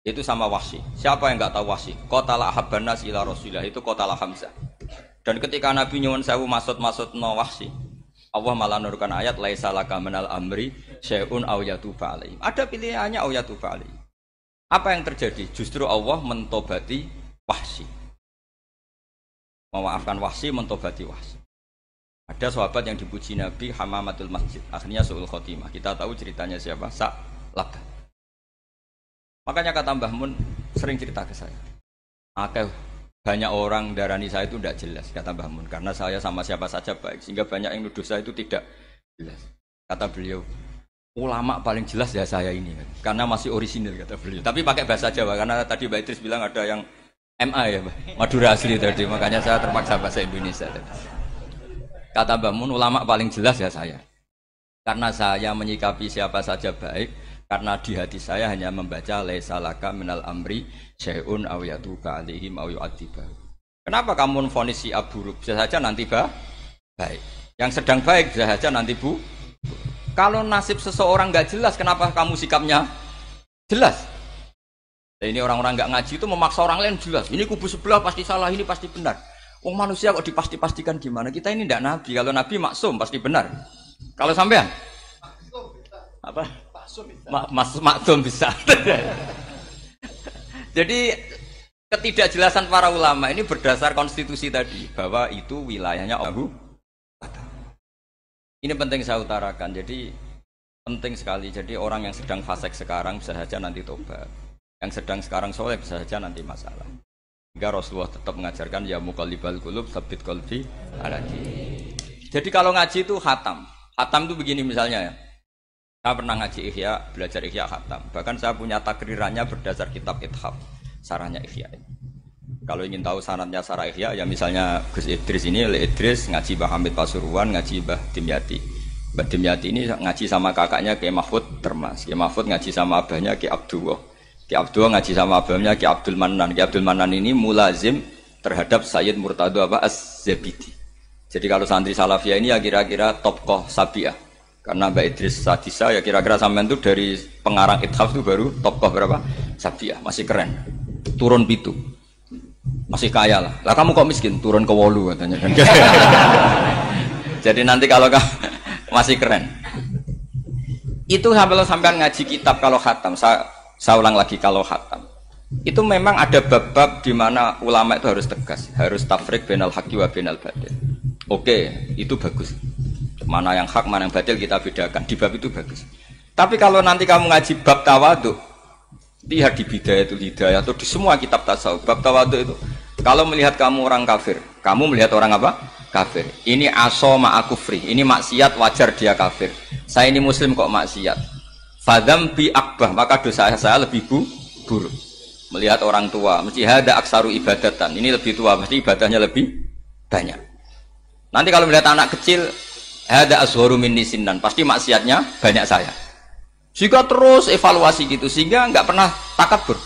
Itu sama Wahsy. Siapa yang enggak tahu Wahsy? Qatala ahabban nasi ila Rasulillah, itu qatala Hamzah. Dan ketika Nabi nyuwun sewu maksud-maksudna Wahsy, Allah malah nurunkan ayat laisa laka minal amri syai'un aw yatuba alaihim. Ada pilihannya aw yatuba alaihim. Apa yang terjadi? Justru Allah mentobati Wahsy. Memaafkan Wahsy, mentobati Wahsy. Ada sahabat yang dipuji Nabi hamamatul masjid, akhirnya su'ul khotimah. Kita tahu ceritanya siapa? Sa'labah. Makanya kata Mbah Mun sering cerita ke saya. Banyak orang darani saya itu tidak jelas, kata Mbah Mun, karena saya sama siapa saja baik, sehingga banyak yang nuduh saya itu tidak jelas. Kata beliau, ulama paling jelas ya saya ini, karena masih orisinil, kata beliau. Tapi pakai bahasa Jawa, karena tadi Mbak Idris bilang ada yang MA ya, Madura asli tadi, makanya saya terpaksa bahasa Indonesia tadi. Kata Mbah Mun, ulama paling jelas ya saya, karena saya menyikapi siapa saja baik. Karena di hati saya hanya membaca laisa laka minal amri syai'un aw yatuba alaihim aw yu'adziba. Kenapa kamu vonis si buruk? Bisa saja nanti baik. Yang sedang baik bisa saja nanti Kalau nasib seseorang enggak jelas, kenapa kamu sikapnya jelas? Nah, ini orang-orang enggak ngaji itu memaksa orang lain jelas. Ini kubu sebelah pasti salah, ini pasti benar. Wong manusia kok dipasti-pastikan gimana? Kita ini enggak nabi. Kalau nabi maksum pasti benar. Kalau sampean apa? Maksum bisa. Jadi ketidakjelasan para ulama ini berdasar konstitusi tadi bahwa itu wilayahnya Allah. Ini penting saya utarakan. Jadi penting sekali. Jadi orang yang sedang fasik sekarang bisa saja nanti tobat. Yang sedang sekarang soleh bisa saja nanti masalah. Hingga Rasulullah tetap mengajarkan ya muqallibal qulub tsabbit qalbi ala dinik. Jadi kalau ngaji itu khatam. Khatam itu begini misalnya ya. Saya pernah ngaji Ihya, belajar Ihya khatam. Bahkan saya punya takrirannya berdasar kitab Ithaf, sarahnya Ihya. Kalau ingin tahu sanadnya sarah Ihya, ya misalnya Gus Idris ini, Idris ngaji Mbah Hamid Pasuruan, ngaji Mbah Dimyati. Mbah Dimyati ini ngaji sama kakaknya Ki Mahfud Termas. Ki Mahfud ngaji sama abahnya Ki Abdullah. Ki Abdullah ngaji sama abahnya Ki Abdul Manan. Ki Abdul Manan ini mulazim terhadap Sayyid Murtado Az-Zabidi. Jadi kalau santri Salafiyah ini ya kira-kira topkoh Sabiah. Karena Mbak Idris Sadisa ya kira-kira sampean itu dari pengarang Ithaf itu baru tokoh berapa? Sabiah, masih keren. Turun pitu. Masih kaya lah. Lah kamu kok miskin? Turun ke 8 katanya kan. Jadi nanti kalau masih keren. Itu sampean ngaji kitab kalau khatam. Saya ulang lagi kalau khatam. Itu memang ada bab-bab di mana ulama itu harus tegas, harus tafriq bainal haqqi wa bainal batil. Oke, itu bagus. Mana yang hak, mana yang batil kita bedakan. Di bab itu bagus. Tapi kalau nanti kamu ngaji bab tawadhu, lihat di Bidayatul Hidayah atau di semua kitab tasawuf, bab tawadhu itu, kalau melihat kamu orang kafir, kamu melihat orang apa? kafir. Ini aso ma'akufri. Ini maksiat wajar dia kafir. Saya ini muslim kok maksiat. Fadam bi akbah, maka dosa saya lebih buruk. Melihat orang tua, mesti hada aksaru ibadatan. Ini lebih tua, mesti ibadahnya lebih banyak. Nanti kalau melihat anak kecil, hada asgharu minni sinnan, pasti maksiatnya banyak saya. Jika terus evaluasi gitu, sehingga nggak pernah takabur.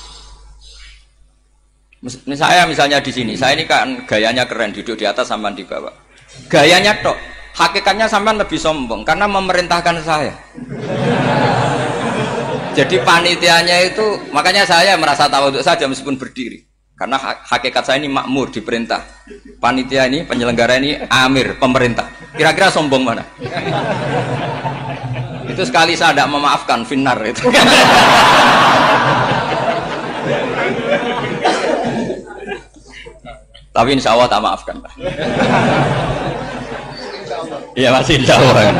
Saya misalnya di sini, saya ini kan gayanya keren, duduk di atas sampai di bawah. Gayanya tok, hakikatnya sampai lebih sombong karena memerintahkan saya. Jadi panitianya itu, makanya saya merasa tawadhu saja meskipun berdiri. Karena hakikat saya ini makmur, diperintah. Panitia ini, penyelenggara ini amir, pemerintah. Kira-kira sombong mana? Itu sekali saya tidak memaafkan, finnar itu. Tapi insya Allah tak maafkan. Iya masih insya Allah.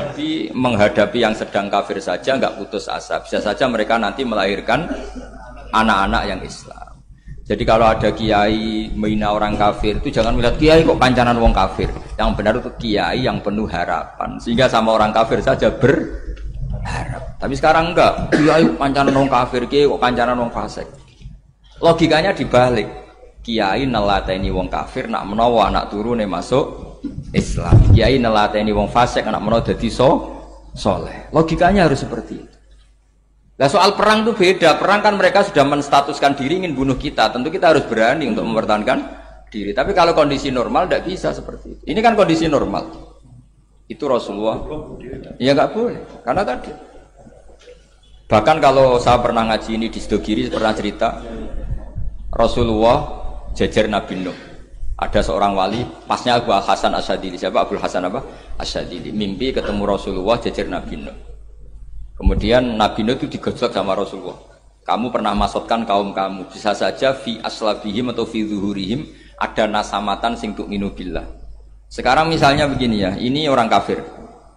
Tapi menghadapi yang sedang kafir saja nggak putus asa. Bisa saja mereka nanti melahirkan anak-anak yang Islam. Jadi kalau ada kiai menghina orang kafir itu jangan melihat kiai kok kancanan wong kafir. Yang benar itu kiai yang penuh harapan. Sehingga sama orang kafir saja berharap. Tapi sekarang enggak. Kiai kancanan wong kafir, kiai kok kancanan wong fasik. Logikanya dibalik. Kiai nelateni wong kafir nak menawa anak turune masuk Islam. Kiai nelateni wong fasik anak menawa dadi soleh. Logikanya harus seperti itu. Nah soal perang itu beda. Perang kan mereka sudah menstatuskan diri ingin bunuh kita. Tentu kita harus berani untuk mempertahankan diri. Tapi kalau kondisi normal tidak bisa seperti itu. Ini kan kondisi normal. Itu Rasulullah. Ya nggak boleh. Karena tadi. Bahkan kalau saya pernah ngaji ini di Sidogiri pernah cerita Rasulullah jajar Nabi Nuh. Ada seorang wali, pasnya Abu Hasan Asyadili. Siapa Abu Hasan apa? Asyadili. Mimpi ketemu Rasulullah jajar Nabi Nuh. Kemudian Nabi Nuh itu digojlok sama Rasulullah. Kamu pernah maksudkan kaum kamu. Bisa saja fi aslabihim atau fi zuhurihim ada nasamatan sing tu'minu billah. Sekarang misalnya begini ya, ini orang kafir.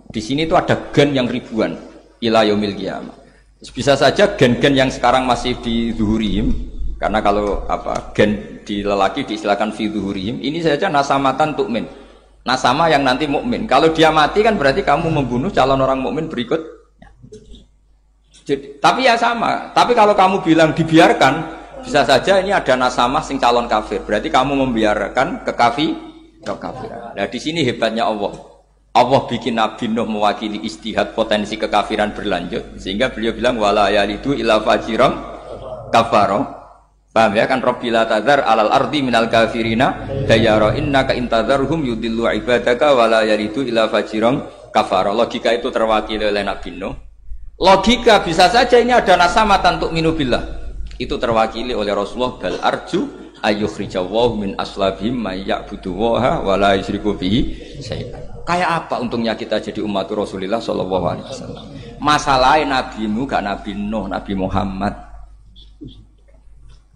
Di sini itu ada gen yang ribuan ila yaumil qiyamah. Bisa saja gen-gen yang sekarang masih di zuhurihim. Karena kalau apa gen di lelaki diistilahkan fi zuhurihim, ini saja nasamatan tu'min. Nasama yang nanti mukmin. Kalau dia mati kan berarti kamu membunuh calon orang mukmin berikut. Jadi, tapi ya sama. Tapi kalau kamu bilang dibiarkan, bisa saja ini ada nasama sing calon kafir. Berarti kamu membiarkan kekafiran. Nah di sini hebatnya Allah. Allah bikin Nabi Nuh mewakili istihad potensi kekafiran berlanjut, sehingga beliau bilang wala yalidu illa fajiran kafaro. Paham ya kan Rabbila tadzar alal ardi minal kafirina dayara innaka intadzarhum yudillu ibadaka wala yalidu illa fajiran kafara. Logika itu terwakili oleh Nabi Nuh. Logika bisa saja ini ada nasamatan untuk minubillah. Itu terwakili oleh Rasulullah bal arju ayyukhrijawahu min aslabihim may ya'budu waha wala yusyriku bihi syai'an. Kayak apa untungnya kita jadi umat Rasulullah sallallahu alaihi wasallam. Masalahnya nabimu gak Nabi Nuh, Nabi Muhammad.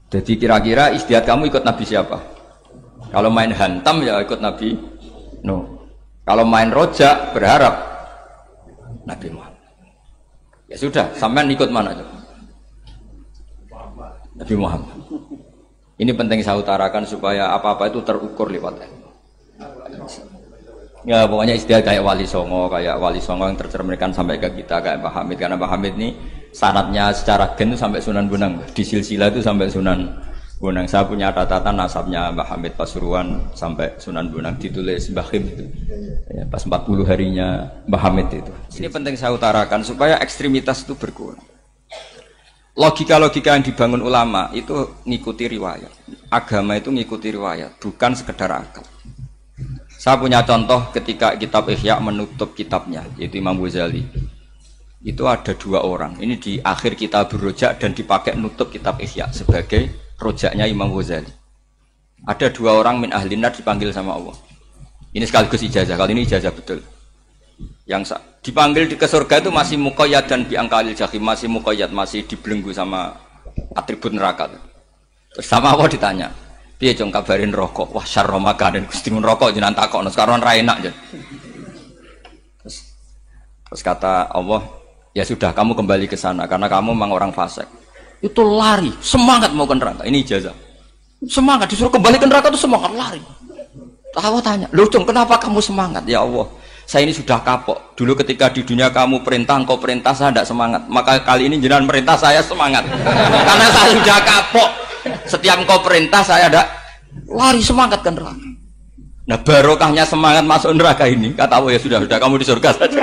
Jadi kira-kira istiadat kamu ikut Nabi siapa? Kalau main hantam ya ikut Nabi Nuh. Kalau main rojak berharap Nabi Muhammad. Ya sudah, sampean ikut mana aja? Nabi Muhammad. Ini penting saya utarakan supaya apa-apa itu terukur lewat ilmu. Ya pokoknya istilah kayak Wali Songo yang tercerminkan sampai ke kita kayak Pak Hamid. Karena Pak Hamid ini sanadnya secara gen itu sampai Sunan Bonang, di silsilah itu sampai Sunan Bonang. Saya punya catatan nasabnya Mbah Hamid Pasuruan sampai Sunan Bonang, ditulis Mbah Him itu ya, pas 40 harinya Mbah Hamid itu. Ini penting saya utarakan supaya ekstremitas itu berkurang. Logika-logika yang dibangun ulama itu ngikuti riwayat. Agama itu ngikuti riwayat, bukan sekedar akal. Saya punya contoh ketika kitab Ihya menutup kitabnya, yaitu Imam Ghazali. Itu ada dua orang. Ini di akhir kitab Rojak dan dipakai nutup kitab Ihya sebagai rojaknya Imam Ghazali. Ada dua orang min ahli nar dipanggil sama Allah. Ini sekaligus ijazah. Kali ini ijazah betul. Yang dipanggil ke surga itu masih muqayyad dan biangkalil jahim, masih muqayyad, masih dibelenggu sama atribut neraka. Terus sama Allah ditanya, piye jong kabarin rokok? Wah syarra makanan Gusti mun rokok jenengan takokno sekarang ra enak jan. Terus kata Allah, ya sudah kamu kembali ke sana karena kamu memang orang fasik. Itu lari, semangat mau ke neraka. Ini ijazah. Semangat disuruh kembali ke neraka itu semangat lari. Allah tanya, "Loh, Cung, kenapa kamu semangat?" "Ya Allah, saya ini sudah kapok. Dulu ketika di dunia kamu perintah, engkau perintah, saya tidak semangat. Maka kali ini jenengan perintah, saya semangat. Karena saya sudah kapok. Setiap engkau perintah, saya ada lari semangat ke neraka." Nah, barokahnya semangat masuk neraka ini, kata Allah, ya sudah, kamu di surga saja.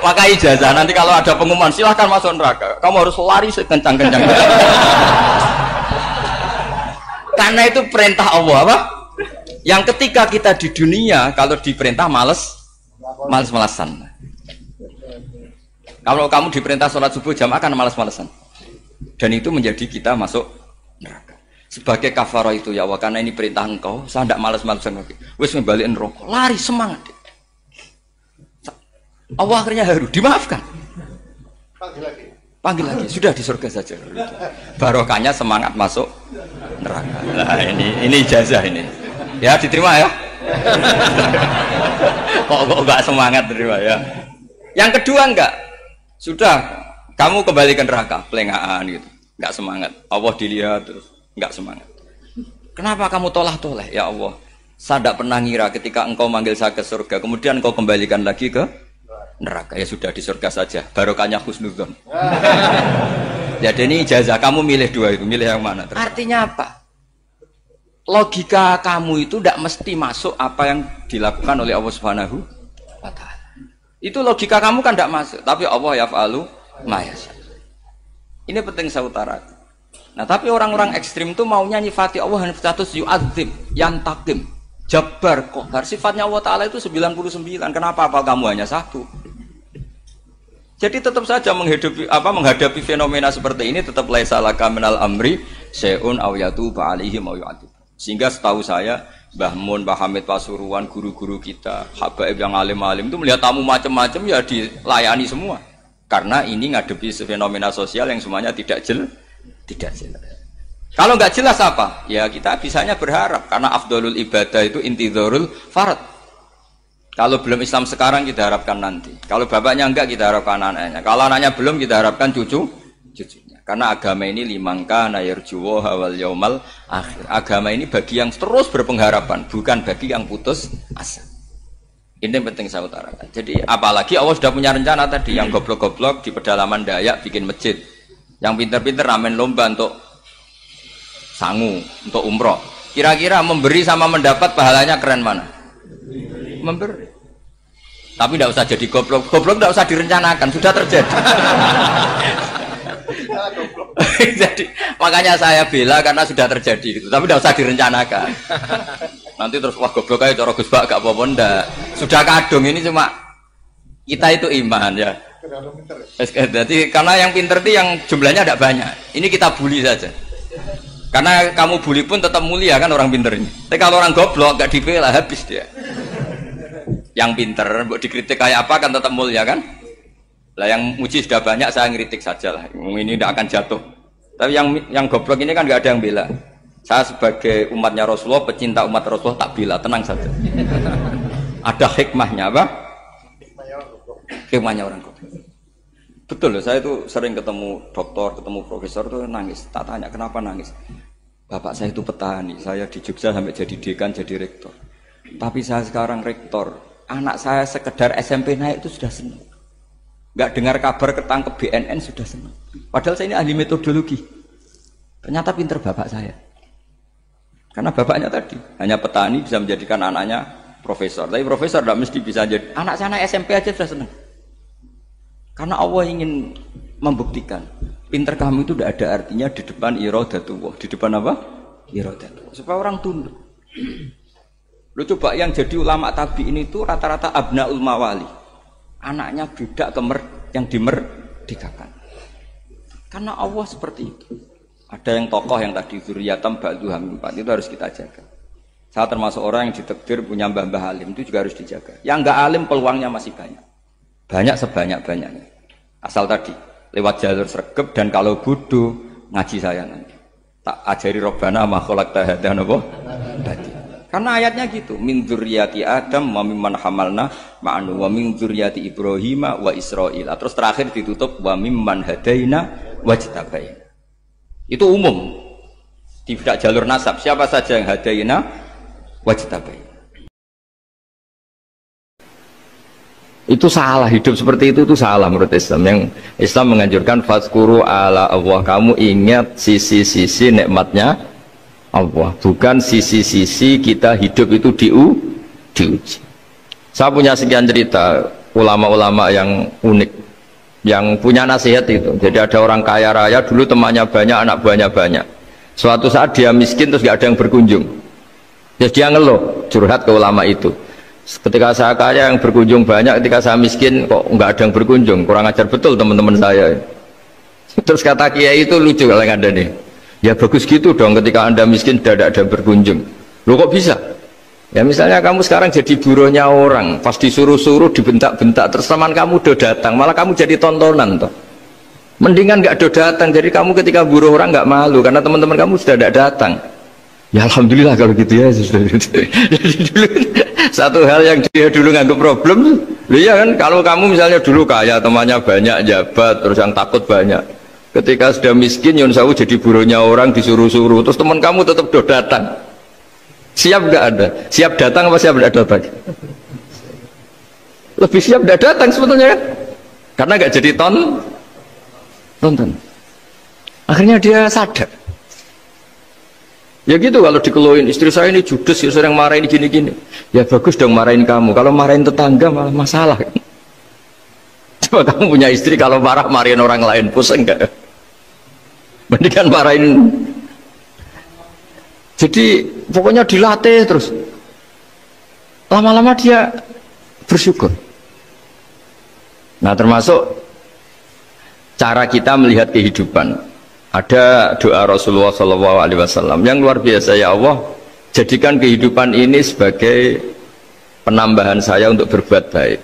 Maka ijazah, nanti kalau ada pengumuman, silahkan masuk neraka. Kamu harus lari sekencang-kencang. Karena itu perintah Allah, apa? Yang ketika kita di dunia, kalau diperintah males-malesan. Kalau kamu diperintah sholat subuh jamaah kan males-malesan. Dan itu menjadi kita masuk neraka. Sebagai kafarah itu ya Allah, karena ini perintah engkau, saya tidak males-malesan lagi. Wis ngebalikin rokok, lari semangat. Allah akhirnya haru, dimaafkan. Panggil lagi, sudah di surga saja. Barokahnya semangat masuk neraka. Nah, ini ijazah ini. Ya diterima ya. Kok enggak semangat terima ya. Yang kedua enggak. Sudah kamu kembali ke neraka, pelengahan gitu. Enggak semangat. Allah dilihat terus enggak semangat. Kenapa kamu toleh-toleh? Ya Allah, saya tidak pernah ngira ketika engkau manggil saya ke surga, kemudian engkau kembalikan lagi ke neraka. Ya sudah di surga saja. Barokahnya husnudzon. Jadi ini ijazah, kamu milih dua itu, milih yang mana? Artinya apa? Logika kamu itu tidak mesti masuk apa yang dilakukan oleh Allah Subhanahu wa Ta'ala. Itu logika kamu kan tidak masuk, tapi Allah yaf'alu ma yasha. Ini penting saya utarakan. Nah, tapi orang-orang ekstrim itu maunya nyifati Allah dengan status yu'adzib, yantakim, jabbar, qahar. Sifatnya Allah Ta'ala itu 99. Kenapa apa kamu hanya satu? Jadi tetap saja menghadapi fenomena seperti ini tetap laisa laka minal amri syai'un aw yatuba alaihim aw yu'adzib. Sehingga setahu saya Mbah Mun, Mbah Hamid Pasuruan, guru-guru kita, habaib yang alim-alim itu melihat tamu macam-macam ya dilayani semua. Karena ini ngadepi fenomena sosial yang semuanya tidak jelas. Kalau nggak jelas apa? Ya kita bisanya berharap karena afdolul ibadah itu intidharul farad. Kalau belum Islam sekarang kita harapkan nanti. Kalau bapaknya enggak kita harapkan anaknya. Kalau anaknya belum kita harapkan cucunya. Karena agama ini limangka nayarjuwa hawal yaumal akhir. Agama ini bagi yang terus berpengharapan, bukan bagi yang putus asa. Ini yang penting saya utarakan. Jadi apalagi Allah sudah punya rencana tadi, yang goblok-goblok di pedalaman Dayak bikin masjid, yang pinter-pinter ramen lomba untuk sangu, untuk umroh. Kira-kira memberi sama mendapat pahalanya keren mana? Memberi. Tapi tidak usah jadi goblok. Goblok tidak usah direncanakan, sudah terjadi. Jadi makanya saya bela karena sudah terjadi gitu. Tapi tidak usah direncanakan. Nanti terus wah goblok aja cara Gus Bak gak apa-apa ndak. Sudah kadung ini cuma kita itu iman ya. Jadi karena yang pinter itu yang jumlahnya tidak banyak. Ini kita bully saja. Karena kamu bully pun tetap mulia kan orang pinter ini. Tapi kalau orang goblok gak dibela habis dia. Yang pinter buat dikritik kayak apa kan tetap mulia kan? Lah yang muji sudah banyak saya ngeritik saja lah. Ini tidak akan jatuh. Tapi yang goblok ini kan nggak ada yang bela. Saya sebagai umatnya Rasulullah, pecinta umat Rasulullah tak bela, tenang saja. Ada hikmahnya apa? Hikmahnya orang goblok. Betul loh, saya itu sering ketemu dokter, ketemu profesor tuh nangis. Tak tanya kenapa nangis. Bapak saya itu petani, saya di Jogja sampai jadi dekan, jadi rektor. Tapi saya sekarang rektor, anak saya sekedar SMP naik itu sudah senang. Nggak dengar kabar ketangkep BNN sudah senang. Padahal saya ini ahli metodologi. Ternyata pinter bapak saya. Karena bapaknya tadi hanya petani bisa menjadikan anaknya profesor. Tapi profesor tidak mesti bisa jadi. Anak saya anak SMP aja sudah senang. Karena Allah ingin membuktikan pinter kamu itu tidak ada artinya di depan iradatullah. Di depan apa? Iradatullah. Supaya orang tunduk. Lu coba yang jadi ulama tabi ini itu rata-rata abnaul mawali. Anaknya budak yang dimerdekakan. Karena Allah seperti itu. Ada yang tokoh yang tadi zuriyatam ba'duham 4 itu harus kita jaga. Saya termasuk orang yang ditakdir punya mbah-mbah alim itu juga harus dijaga. Yang enggak alim peluangnya masih banyak. Banyak sebanyak-banyaknya. Asal tadi lewat jalur sregep dan kalau bodoh ngaji saya nanti. Tak ajari robbana ma khalaqta hadza napa? Karena ayatnya gitu, min dzurriyyati Adam wa mimman hamalna ma'anu wa min dzurriyyati Ibrahim wa Israil. Terus terakhir ditutup wa mimman hadaina wajtabaina. Itu umum. Tidak jalur nasab. Siapa saja yang hadaina wajtabai. Itu salah, hidup seperti itu salah menurut Islam. Yang Islam menganjurkan fazkuru ala Allah, kamu ingat sisi-sisi nikmatnya Allah, bukan sisi-sisi kita hidup itu diuji. Saya punya sekian cerita ulama-ulama yang unik, yang punya nasihat itu. Jadi ada orang kaya raya dulu temannya banyak, anak buahnya banyak. Suatu saat dia miskin terus gak ada yang berkunjung. Terus dia ngeluh, curhat ke ulama itu. Ketika saya kaya yang berkunjung banyak, ketika saya miskin kok nggak ada yang berkunjung, kurang ajar betul teman-teman saya. Terus kata kiai itu lucu kalau yang ada nih, ya bagus gitu dong, ketika anda miskin tidak ada yang berkunjung. Loh kok bisa? Ya misalnya kamu sekarang jadi buruhnya orang, pas disuruh-suruh dibentak-bentak, terus teman kamu udah datang, malah kamu jadi tontonan toh. Mendingan nggak ada datang, jadi kamu ketika buruh orang nggak malu karena teman-teman kamu sudah tidak datang. Ya alhamdulillah kalau gitu ya. Jadi dulu satu hal yang dia dulu nganggap problem, iya kan, kalau kamu misalnya dulu kaya, temannya banyak, jabat, terus yang takut banyak. Ketika sudah miskin, Yun Sawu jadi buruhnya orang, disuruh-suruh, terus teman kamu tetap do datang. Siap nggak ada? Siap datang apa siap nggak datang? Lebih siap nggak datang sebetulnya kan? Karena nggak jadi tonton. Akhirnya dia sadar. Ya gitu, kalau dikeluhin istri saya ini judes, ya sering marahin gini-gini. Ya bagus dong marahin kamu, kalau marahin tetangga malah masalah. Coba kamu punya istri kalau marah marahin orang lain, pusing enggak? Mendingan marahin. Jadi pokoknya dilatih terus. Lama-lama dia bersyukur. Nah termasuk cara kita melihat kehidupan. Ada doa Rasulullah SAW yang luar biasa, ya Allah, jadikan kehidupan ini sebagai penambahan saya untuk berbuat baik.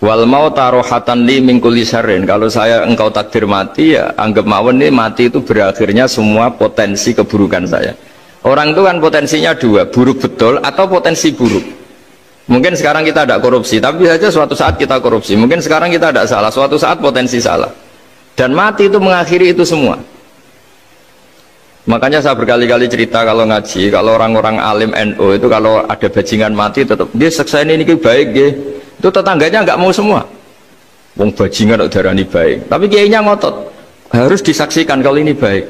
Wal mauta rohatan li min kulli syarrin. Kalau saya engkau takdir mati, ya anggap mawon ini mati itu berakhirnya semua potensi keburukan saya. Orang itu kan potensinya dua, buruk betul atau potensi buruk. Mungkin sekarang kita tidak korupsi, tapi saja suatu saat kita korupsi. Mungkin sekarang kita tidak salah, suatu saat potensi salah. Dan mati itu mengakhiri itu semua. Makanya saya berkali-kali cerita kalau ngaji, kalau orang-orang alim NU itu kalau ada bajingan mati tetap dia seksa ini baik dia. Itu tetangganya nggak mau semua. Wong bajingan udarani baik, tapi kiainya ngotot harus disaksikan kalau ini baik.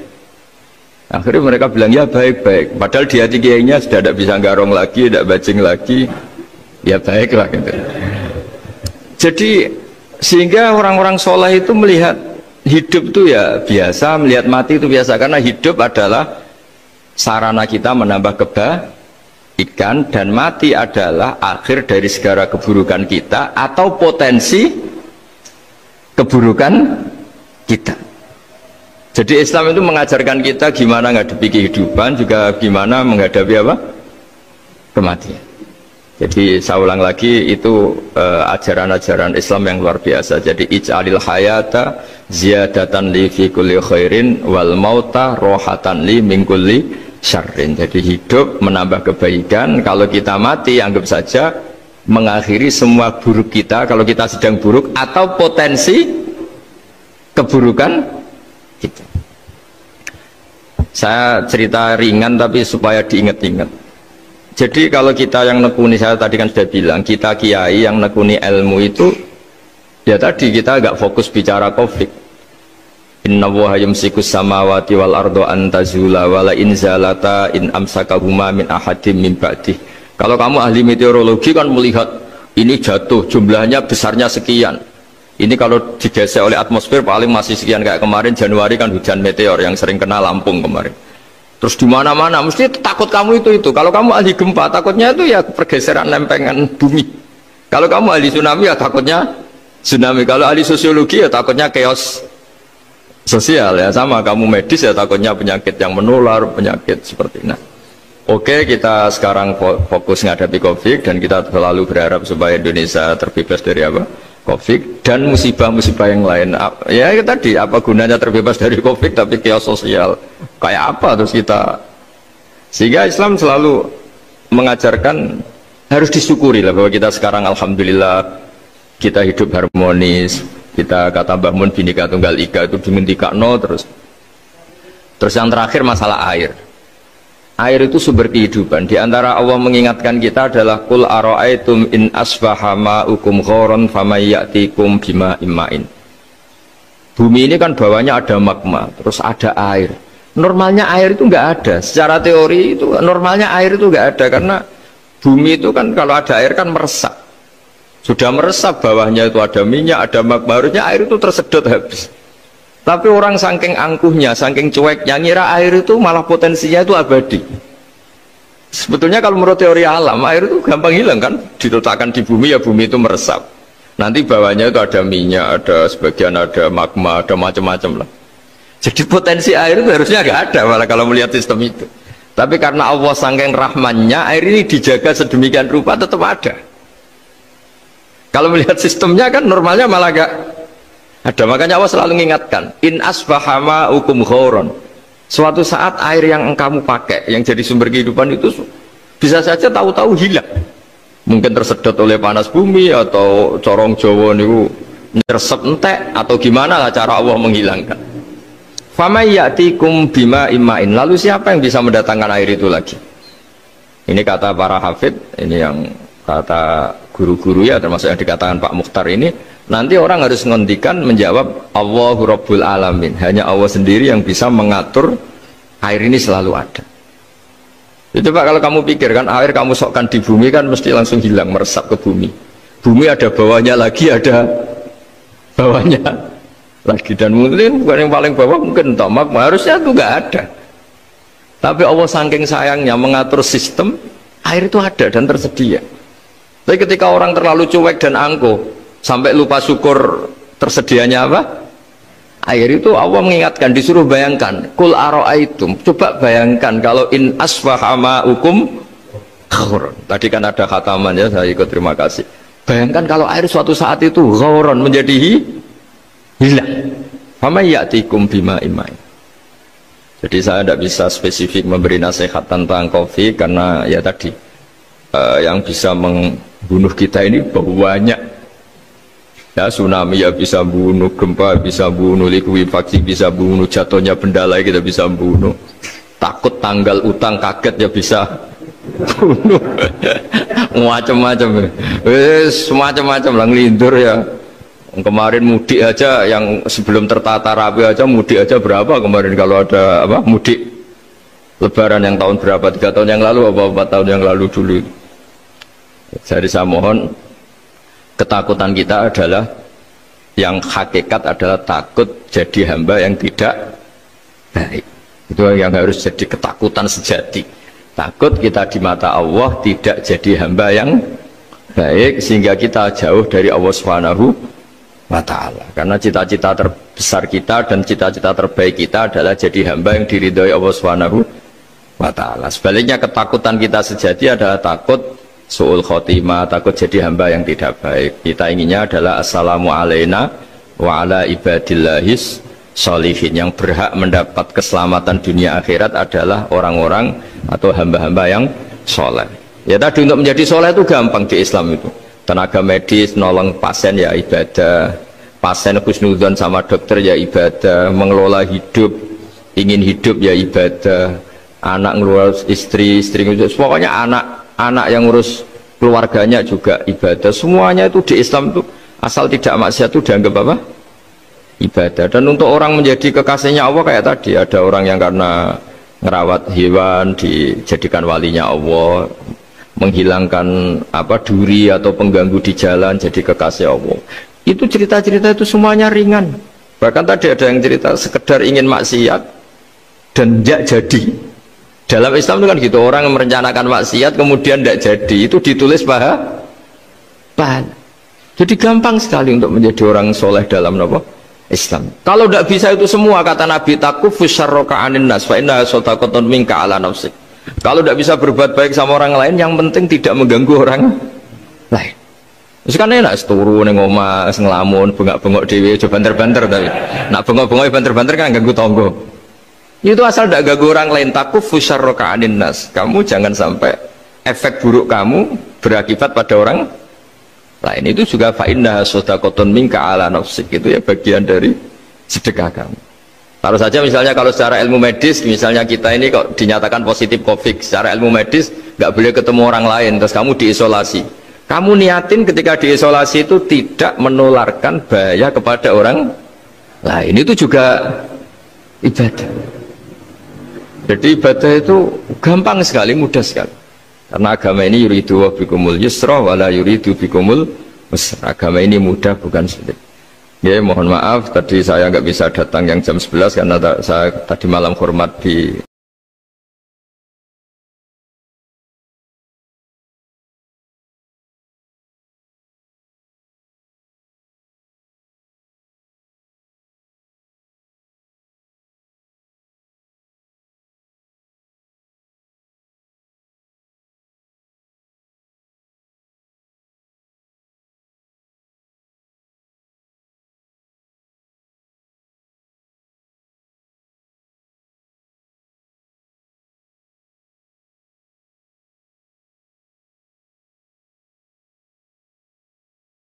Akhirnya mereka bilang ya baik-baik. Padahal di hati kiainya sudah tidak bisa garong lagi, tidak bajing lagi. Ya baiklah gitu. Jadi sehingga orang-orang soleh itu melihat hidup itu ya biasa, melihat mati itu biasa, karena hidup adalah sarana kita menambah kebaikan dan mati adalah akhir dari segala keburukan kita atau potensi keburukan kita. Jadi Islam itu mengajarkan kita gimana menghadapi kehidupan, juga gimana menghadapi apa? Kematian. Jadi saya ulang lagi, itu ajaran-ajaran Islam yang luar biasa. Jadi ij'alil hayata ziyadatan li fi kulli khairin wal mauta rohatan li min kulli syarrin. Jadi hidup menambah kebaikan, kalau kita mati anggap saja mengakhiri semua buruk kita kalau kita sedang buruk atau potensi keburukan kita. Saya cerita ringan tapi supaya diingat-ingat. Jadi kalau kita yang nekuni, saya tadi kan sudah bilang, kita kiai yang nekuni ilmu itu, ya tadi kita agak fokus bicara COVID. Inna woha yumsikus samawati wal ardo antazula wala inzalata in amsakahuma min ahadim min ba'dih. Kalau kamu ahli meteorologi kan melihat ini jatuh, jumlahnya besarnya sekian. Ini kalau digesek oleh atmosfer paling masih sekian, kayak kemarin Januari kan hujan meteor yang sering kena Lampung kemarin. Terus di mana-mana mesti takut kamu itu. Kalau kamu ahli gempa takutnya itu ya pergeseran lempengan bumi. Kalau kamu ahli tsunami ya takutnya tsunami. Kalau ahli sosiologi ya takutnya chaos sosial ya, sama kamu medis ya takutnya penyakit yang menular, penyakit seperti ini. Oke, kita sekarang fokus menghadapi COVID dan kita selalu berharap supaya Indonesia terbebas dari apa? COVID dan musibah-musibah yang lain. Ya tadi, apa gunanya terbebas dari COVID tapi chaos sosial kayak apa terus kita. Sehingga Islam selalu mengajarkan harus disyukuri lah bahwa kita sekarang alhamdulillah kita hidup harmonis. Kita kata Mbah Mun Bhinneka Tunggal Ika itu dimintikakno terus yang terakhir masalah air. Air itu sumber kehidupan. Di antara Allah mengingatkan kita adalah qul ara'aitum in asbaha ma'ukum ghoron famay ya'tikum bima imma'in. Bumi ini kan bawahnya ada magma, terus ada air. Normalnya air itu nggak ada. Secara teori itu normalnya air itu nggak ada karena bumi itu kan kalau ada air kan meresap. Sudah meresap bawahnya itu ada minyak, ada magma, harusnya air itu tersedot habis. Tapi orang saking angkuhnya, saking cueknya ngira air itu malah potensinya itu abadi. Sebetulnya kalau menurut teori alam, air itu gampang hilang kan, diletakkan di bumi ya bumi itu meresap. Nanti bawahnya itu ada minyak, ada sebagian ada magma, ada macam-macam lah. Jadi potensi air itu harusnya nggak ada malah kalau melihat sistem itu. Tapi karena Allah saking rahmannya, air ini dijaga sedemikian rupa tetap ada. Kalau melihat sistemnya kan normalnya malah nggak ada. Makanya Allah selalu mengingatkan in asbaha ma'ukum ghoron. Suatu saat air yang kamu pakai yang jadi sumber kehidupan itu bisa saja tahu-tahu hilang, mungkin tersedot oleh panas bumi atau corong Jawa niku nyeresep entek atau gimana lah cara Allah menghilangkan. Famay ya'tikum bima imma'in. Lalu siapa yang bisa mendatangkan air itu lagi? Ini kata para hafid, ini yang kata guru-guru ya, termasuk yang dikatakan Pak Mukhtar ini. Nanti orang harus ngondikan menjawab Allahu Rabbul Alamin. Hanya Allah sendiri yang bisa mengatur air ini selalu ada. Itu Pak, kalau kamu pikir kan air kamu sokkan di bumi kan mesti langsung hilang, meresap ke bumi. Bumi ada bawahnya lagi, ada bawahnya lagi. Dan mungkin bukan yang paling bawah, mungkin entah magma, harusnya itu nggak ada. Tapi Allah saking sayangnya mengatur sistem, air itu ada dan tersedia. Tapi ketika orang terlalu cuek dan angkuh sampai lupa syukur tersedianya apa? Air itu Allah mengingatkan, disuruh bayangkan, kul ara'aitum, coba bayangkan kalau in asbaha ma'ukum ghoron. Tadi kan ada khataman ya, saya ikut, terima kasih. Bayangkan kalau air suatu saat itu ghoron menjadi hilang. Fama ya'tikum bima imai. Jadi saya tidak bisa spesifik memberi nasihat tentang kopi karena ya tadi yang bisa membunuh kita ini banyak. Ya, tsunami ya bisa bunuh, gempa bisa bunuh, likuifaksi bisa bunuh, jatuhnya benda lain kita bisa bunuh, takut tanggal utang kaget ya bisa bunuh. Macam-macam, semacam-macam lah, ngelindur ya. Kemarin mudik aja yang sebelum tertata rapi aja, mudik aja berapa kemarin kalau ada apa mudik lebaran yang tahun berapa, 3 tahun yang lalu apa 4 tahun yang lalu dulu. Jadi saya mohon, ketakutan kita adalah yang hakikat adalah takut jadi hamba yang tidak baik. Itu yang harus jadi ketakutan sejati. Takut kita di mata Allah tidak jadi hamba yang baik sehingga kita jauh dari Allah Subhanahu wa ta'ala. Karena cita-cita terbesar kita dan cita-cita terbaik kita adalah jadi hamba yang diridhoi Allah Subhanahu wa ta'ala. Sebaliknya ketakutan kita sejati adalah takut su'ul khotimah, takut jadi hamba yang tidak baik. Kita inginnya adalah assalamu alaina wa ala ibadillahis sholihin. Yang berhak mendapat keselamatan dunia akhirat adalah orang-orang atau hamba-hamba yang soleh. Ya tadi untuk menjadi soleh itu gampang di Islam itu. Tenaga medis nolong pasien ya ibadah, pasien husnudzon sama dokter ya ibadah, mengelola hidup, ingin hidup ya ibadah, anak ngurus istri, istri ngurus, pokoknya anak yang ngurus keluarganya juga ibadah. Semuanya itu di Islam itu asal tidak maksiat itu dianggap apa? Ibadah. Dan untuk orang menjadi kekasihnya Allah kayak tadi, ada orang yang karena ngerawat hewan dijadikan walinya Allah, menghilangkan apa duri atau pengganggu di jalan jadi kekasih Allah. Itu cerita-cerita itu semuanya ringan. Bahkan tadi ada yang cerita sekedar ingin maksiat dan tidak jadi. Dalam Islam itu kan gitu, orang yang merencanakan maksiat kemudian tidak jadi, itu ditulis pahala. Jadi gampang sekali untuk menjadi orang soleh dalam apa? Islam. Kalau tidak bisa itu semua, kata Nabi, takufus syarroka anin nas fa inna sadaqatun minka ala nafsik. Kalau tidak bisa berbuat baik sama orang lain, yang penting tidak mengganggu orang lain. Terus kan enak turu ning omah ngelamun bengak-bengok dhewe aja banter-banter, tapi nak bengok-bengok banter-banter kan ganggu tangga. Itu asal tidak ganggu orang lain. Takufus syarroka anin nas. Kamu jangan sampai efek buruk kamu berakibat pada orang lain. Itu juga fa inna sadaqatun minka ala nafsik. Itu ya bagian dari sedekah kamu. Taruh saja misalnya kalau secara ilmu medis, misalnya kita ini kok dinyatakan positif COVID, secara ilmu medis nggak boleh ketemu orang lain, terus kamu diisolasi. Kamu niatin ketika diisolasi itu tidak menularkan bahaya kepada orang lain, itu juga ibadah. Jadi ibadah itu gampang sekali, mudah sekali. Karena agama ini yuridu wa bikumul yusra wala yuridu bikumul usra. Agama ini mudah, bukan sulit. Ya, mohon maaf tadi saya nggak bisa datang yang jam 11 karena saya tadi malam hormat di